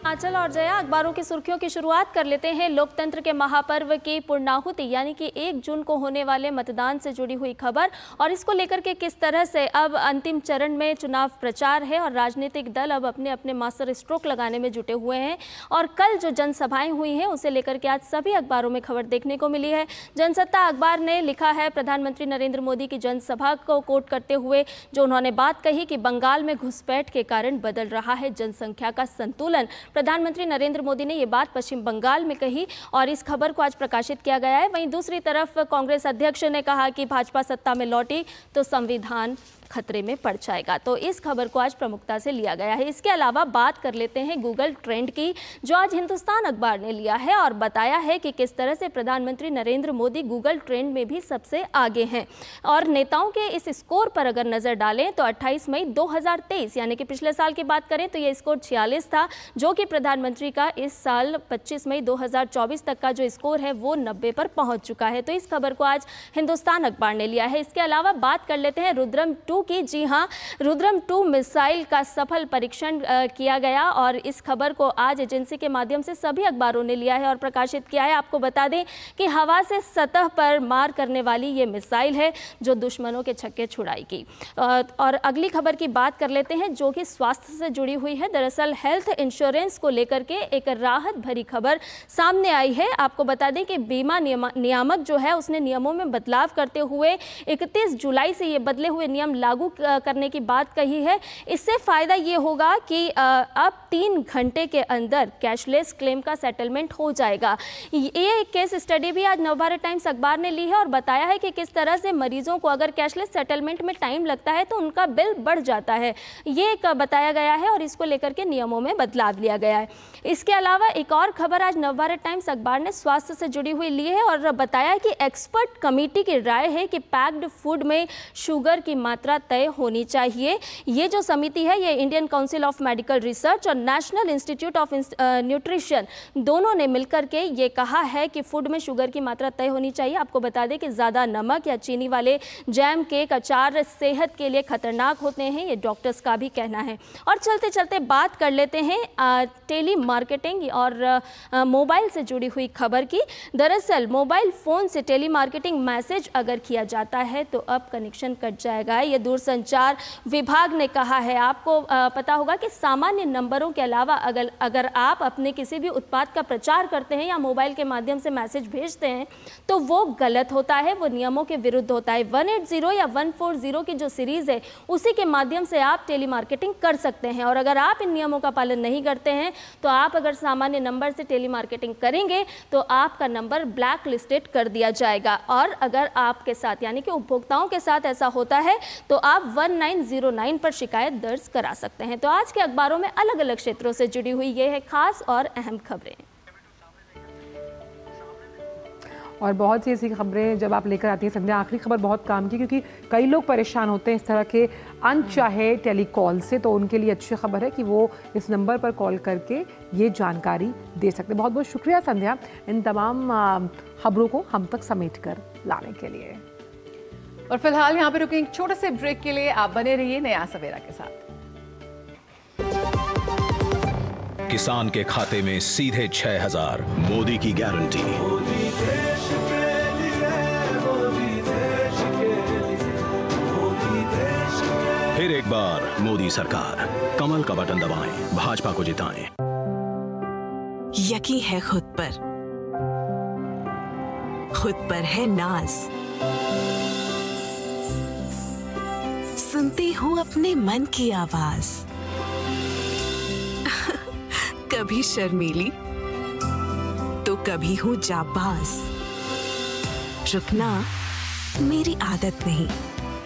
आंचल और जया, अखबारों की सुर्खियों की शुरुआत कर लेते हैं लोकतंत्र के महापर्व की पूर्णाहुति यानी कि 1 जून को होने वाले मतदान से जुड़ी हुई खबर, और इसको लेकर के किस तरह से अब अंतिम चरण में चुनाव प्रचार है और राजनीतिक दल अब अपने अपने मास्टर स्ट्रोक लगाने में जुटे हुए हैं। और कल जो जनसभाएं हुई हैं उसे लेकर के आज सभी अखबारों में खबर देखने को मिली है। जनसत्ता अखबार ने लिखा है, प्रधानमंत्री नरेंद्र मोदी की जनसभा को कोट करते हुए जो उन्होंने बात कही कि बंगाल में घुसपैठ के कारण बदल रहा है जनसंख्या का संतुलन। प्रधानमंत्री नरेंद्र मोदी ने ये बात पश्चिम बंगाल में कही और इस खबर को आज प्रकाशित किया गया है। वहीं दूसरी तरफ कांग्रेस अध्यक्ष ने कहा कि भाजपा सत्ता में लौटी तो संविधान खतरे में पड़ जाएगा। तो इस खबर को आज प्रमुखता से लिया गया है। इसके अलावा बात कर लेते हैं गूगल ट्रेंड की, जो आज हिंदुस्तान अखबार ने लिया है और बताया है कि किस तरह से प्रधानमंत्री नरेंद्र मोदी गूगल ट्रेंड में भी सबसे आगे हैं। और नेताओं के इस स्कोर पर अगर नजर डालें तो 28 मई 2023 यानी कि पिछले साल की बात करें तो ये स्कोर 46 था, जो कि प्रधानमंत्री का इस साल 25 मई 2024 तक का जो स्कोर है वो 90 पर पहुंच चुका है। तो इस खबर को आज हिंदुस्तान अखबार ने लिया है। इसके अलावा बात कर लेते हैं रुद्रम 2 की। जी हां, रुद्रम 2 मिसाइल का सफल परीक्षण किया गया और इस खबर को आज एजेंसी के माध्यम से सभी अखबारों ने लिया है और प्रकाशित किया है। आपको बता दें कि हवा से सतह पर मार करने वाली ये मिसाइल है जो दुश्मनों के छक्के छुड़ाएगी। और अगली खबर की बात कर लेते हैं जो कि स्वास्थ्य से जुड़ी हुई है। दरअसल हेल्थ इंश्योरेंस को लेकर के एक राहत भरी खबर सामने आई है। आपको बता दें कि बीमा नियामक जो है उसने नियमों में बदलाव करते हुए 31 जुलाई से ये बदले हुए नियम लागू करने की बात कही है। इससे फ़ायदा ये होगा कि अब 3 घंटे के अंदर कैशलेस क्लेम का सेटलमेंट हो जाएगा। ये एक केस स्टडी भी आज नवभारत टाइम्स अखबार ने ली है और बताया है कि किस तरह से मरीजों को अगर कैशलेस सेटलमेंट में टाइम लगता है तो उनका बिल बढ़ जाता है, ये बताया गया है और इसको लेकर के नियमों में बदलाव लिया गया है। इसके अलावा एक और खबर आज नवभारत टाइम्स अखबार ने स्वास्थ्य से जुड़ी हुई ली है और बताया कि एक्सपर्ट कमेटी की राय है कि पैक्ड फूड में शुगर की मात्रा तय होनी चाहिए। ये जो समिति है ये Indian council of medical research और नेशनल इंस्टीट्यूट ऑफ न्यूट्रिशन दोनों ने मिलकर के ये कहा है कि फूड में शुगर की मात्रा तय होनी चाहिए। आपको बता दें कि ज़्यादा नमक या चीनी वाले जैम, केक, अचार सेहत के लिए खतरनाक होते हैं, ये डॉक्टर्स का भी कहना है। और चलते चलते बात कर लेते हैं टेली मार्केटिंग और मोबाइल से जुड़ी हुई खबर की। दरअसल मोबाइल फ़ोन से टेली मार्केटिंग मैसेज अगर किया जाता है तो अब कनेक्शन कट जाएगा, ये दूरसंचार विभाग ने कहा है। आपको पता होगा कि सामान्य नंबरों के अलावा अगर आप अपने किसी भी उत्पाद का प्रचार करते हैं या मोबाइल के माध्यम से मैसेज भेजते हैं तो वो गलत होता है, वो नियमों के विरुद्ध होता है। 180 या 140 की जो सीरीज़ है उसी के माध्यम से आप टेली मार्केटिंग कर सकते हैं और अगर आप इन नियमों का पालन नहीं करते हैं तो आप अगर सामान्य नंबर से टेली मार्केटिंग करेंगे तो आपका नंबर ब्लैक लिस्टेड कर दिया जाएगा। और अगर आपके साथ यानी कि उपभोक्ताओं के साथ ऐसा होता है तो आप 1909 पर शिकायत दर्ज करा सकते हैं। तो आज के अखबारों में अलग अलग क्षेत्रों से जुड़ी हुई ये है खास और अहम खबरें और बहुत सी ऐसी खबरें जब आप लेकर आती हैं संध्या। आखिरी खबर बहुत काम की क्योंकि कई लोग परेशान होते हैं इस तरह के अनचाहे टेलीकॉल से, तो उनके लिए अच्छी खबर है कि वो इस नंबर पर कॉल करके ये जानकारी दे सकते हैं। बहुत बहुत शुक्रिया संध्या इन तमाम खबरों को हम तक समेट कर लाने के लिए। और फिलहाल यहाँ पे रुके एक छोटे से ब्रेक के लिए, आप बने रहिए नया सवेरा के साथ। किसान के खाते में सीधे 6,000, मोदी की गारंटी। फिर एक बार मोदी सरकार, कमल का बटन दबाएं, भाजपा को जिताएं। यकीन है खुद पर है नाज, सुनती हूँ अपने मन की आवाज, कभी शर्मीली तो कभी हूँ जाबाज, रुकना मेरी आदत नहीं,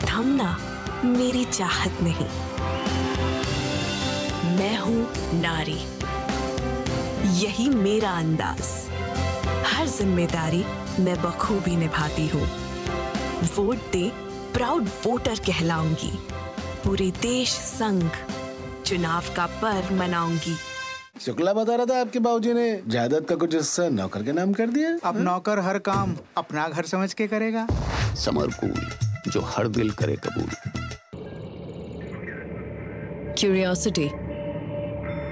थमना मेरी चाहत नहीं, मैं हूँ नारी, यही मेरा अंदाज, हर जिम्मेदारी मैं बखूबी निभाती हूँ, वोट दे प्राउड वोटर कहलाऊंगी, पूरे देश संग चुनाव का पर्व मनाऊंगी। शुक्ला बता रहा था आपके बाबूजी ने जायदाद का कुछ हिस्सा नौकर के नाम कर दिया। अब नौकर हर काम अपना घर समझ के करेगा। समर कूल, जो हर दिल करे कबूल। Curiosity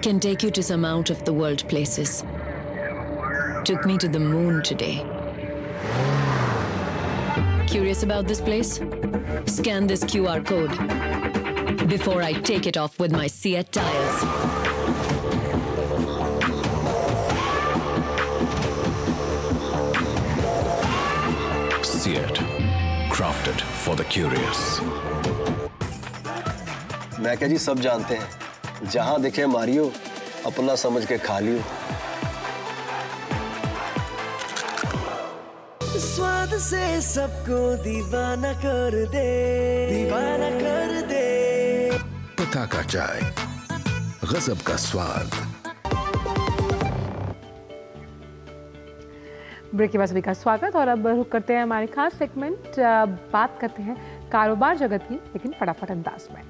can take you to some out of the world places. Took me to the moon today. Curious about this place? Scan this QR code before I take it off with my Seat tires. Seat, crafted for the curious. मैं क्या जी सब जानते हैं, जहां दिखे Mario, अपना समझ के खा लियो। स्वाद से सबको दीवाना कर दे, दीवाना कर दे। पता का चाय, गजब का स्वाद। ब्रेक के बाद सभी का स्वागत और अब रुक करते हैं हमारे खास सेगमेंट। बात करते हैं कारोबार जगत की, लेकिन फटाफट अंदाज में।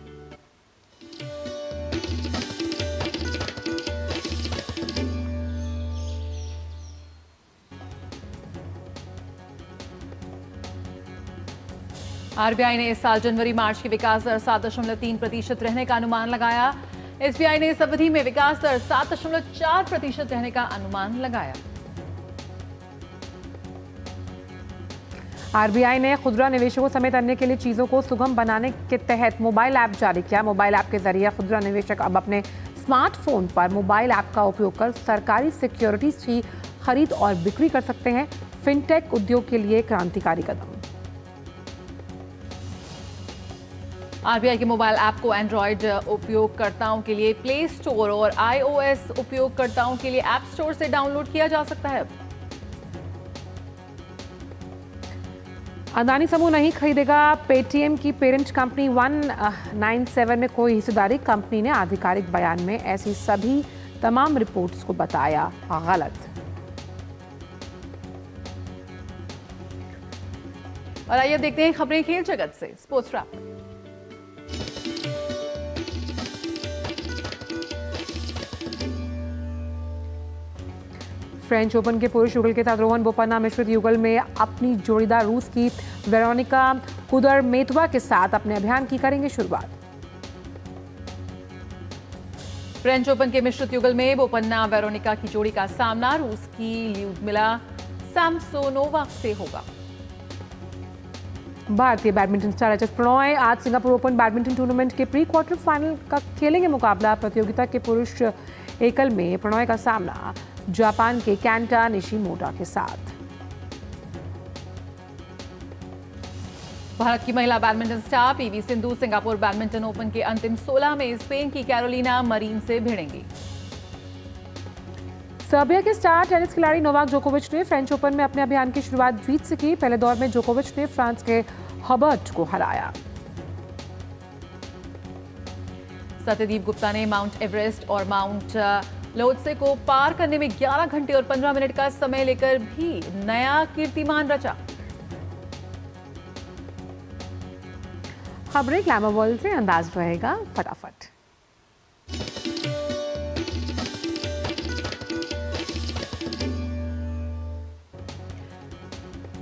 आरबीआई ने इस साल जनवरी मार्च की विकास दर 7.3% रहने का अनुमान लगाया। एसबीआई ने इस अवधि में विकास दर 7.4% रहने का अनुमान लगाया। आरबीआई ने खुदरा निवेशकों समेत अन्य के लिए चीजों को सुगम बनाने के तहत मोबाइल ऐप जारी किया। मोबाइल ऐप के जरिए खुदरा निवेशक अब अपने स्मार्टफोन पर मोबाइल ऐप का उपयोग कर सरकारी सिक्योरिटीज की खरीद और बिक्री कर सकते हैं। फिनटेक उद्योग के लिए क्रांतिकारी कदम। आरबीआई के मोबाइल ऐप को एंड्रॉयड उपयोगकर्ताओं के लिए प्ले स्टोर और आईओएस उपयोगकर्ताओं के लिए ऐप स्टोर से डाउनलोड किया जा सकता है। अदानी समूह नहीं खरीदेगा पेटीएम की पेरेंट कंपनी 197 में कोई हिस्सेदारी। कंपनी ने आधिकारिक बयान में ऐसी सभी तमाम रिपोर्ट्स को बताया गलत। और आइए देखते हैं खबरें खेल जगत से। Sports rap. फ्रेंच ओपन के पुरुष युगल के साथ रोहन बोपन्ना मिश्रित युगल में अपनी जोड़ीदार रूस की वेरोनिका कुदरमेतोवा के साथ अपने अभियान की करेंगे शुरुआत। फ्रेंच ओपन के मिश्रित युगल में बोपन्ना वेरोनिका की जोड़ी का सामना रूस की ल्यूडमिला सैमसोनोवा से होगा। भारतीय badminton star H S Prannoy आज सिंगापुर ओपन बैडमिंटन टूर्नामेंट के प्री क्वार्टर फाइनल का खेलेंगे मुकाबला। प्रतियोगिता के पुरुष एकल में प्रणॉय का सामना जापान के कैंटा निशिमोटा के साथ। भारत की महिला badminton star PV Sindhu Singapore badminton open के अंतिम 16 में स्पेन की कैरोलिना मरीन से भिड़ेंगी। सर्बिया के स्टार टेनिस खिलाड़ी नोवाक जोकोविच ने फ्रेंच ओपन में अपने अभियान की शुरुआत जीत से की। पहले दौर में जोकोविच ने फ्रांस के हर्बर्ट को हराया। सत्यदीप गुप्ता ने माउंट एवरेस्ट और माउंट लोत्से को पार करने में 11 घंटे और 15 मिनट का समय लेकर भी नया कीर्तिमान रचा। खबरें ग्लैमर वर्ल्ड से अंदाज रहेगा फटाफट।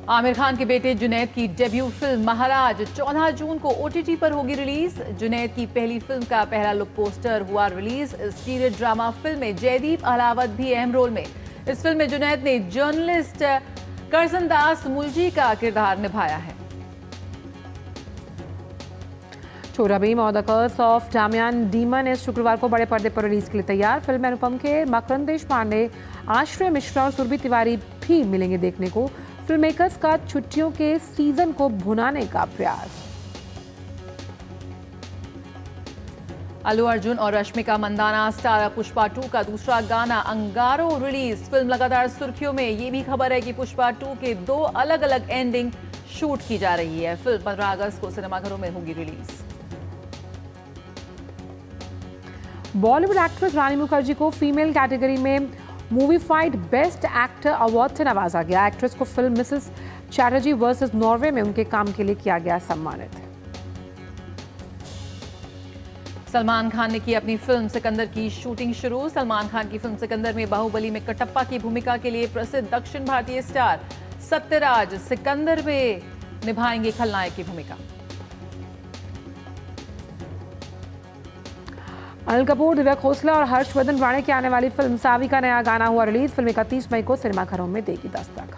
आमिर खान के बेटे जुनैद की डेब्यू फिल्म महाराज 14 जून को ओटीटी पर होगी रिलीज। जुनैद की पहली फिल्म का पहला लुक पोस्टर हुआ रिलीज। इस पीरियड ड्रामा फिल्म में जयदीप अहलावत भी अहम रोल में। इस फिल्म में जुनैद ने जर्नलिस्ट करसनदास मुलजी का किरदार निभाया है। चोरा भीम और द कर्स ऑफ डामियन डीमन इस शुक्रवार को बड़े पर्दे पर रिलीज के लिए तैयार। फिल्म में अनुपम खेर, मकरंद देशपांडे, आश्रय मिश्रा और सुरभि तिवारी भी मिलेंगे देखने को। फिल्म मेकर्स का छुट्टियों के सीजन को भुनाने का प्रयास। अल्लू अर्जुन और रश्मिका मंदाना स्टार पुष्पा 2 का दूसरा गाना अंगारो रिलीज। फिल्म लगातार सुर्खियों में। ये भी खबर है कि पुष्पा 2 के 2 अलग अलग एंडिंग शूट की जा रही है। फिल्म 15 अगस्त को सिनेमाघरों में होगी रिलीज। बॉलीवुड एक्ट्रेस रानी मुखर्जी को फीमेल कैटेगरी में movie fight best actor award से नवाजा गया। एक्ट्रेस को film Mrs Chatterjee versus Norway में उनके काम के लिए किया गया सम्मानित। सलमान खान ने की अपनी फिल्म सिकंदर की शूटिंग शुरू। सलमान खान की फिल्म सिकंदर में बाहुबली में कटप्पा की भूमिका के लिए प्रसिद्ध दक्षिण भारतीय स्टार सत्यराज सिकंदर में निभाएंगे खलनायक की भूमिका। अनिल कपूर, दिव्या खोसला और हर्षवर्धन राणे की आने वाली फिल्म सावी का नया गाना हुआ रिलीज। फिल्म 31 मई को सिनेमाघरों में देगी दस्तक।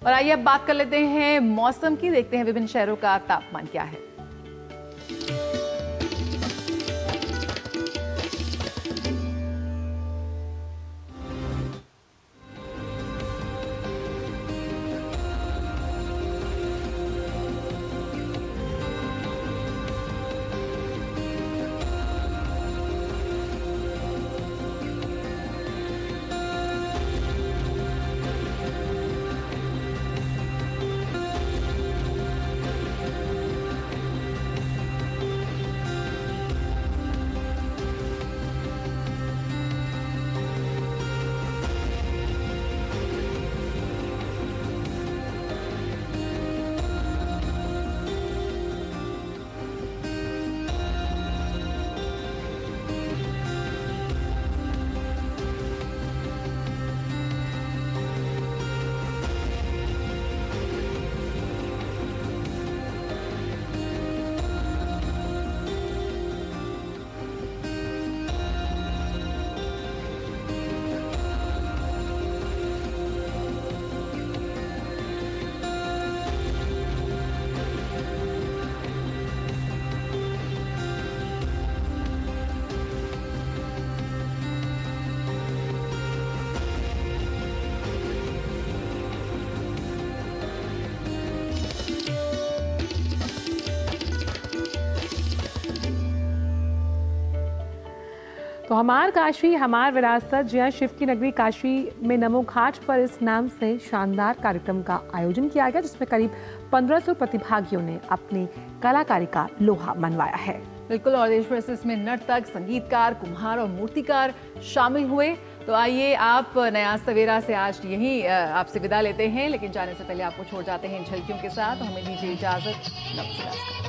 और आइए अब बात कर लेते हैं मौसम की। देखते हैं विभिन्न शहरों का तापमान क्या है। तो हमार काशी हमार विरासत, जी हाँ, शिव की नगरी काशी में नमो घाट पर इस नाम से शानदार कार्यक्रम का आयोजन किया गया, जिसमें करीब 1500 प्रतिभागियों ने अपनी कलाकारी का लोहा मनवाया है। बिल्कुल, और देश भर से इसमें नर्तक, संगीतकार, कुम्हार और मूर्तिकार शामिल हुए। तो आइए आप नया सवेरा से आज यहीं आपसे विदा लेते हैं, लेकिन जाने से पहले आपको छोड़ जाते हैं इन झलकियों के साथ। हमें दीजिए इजाजत। नमस्कार।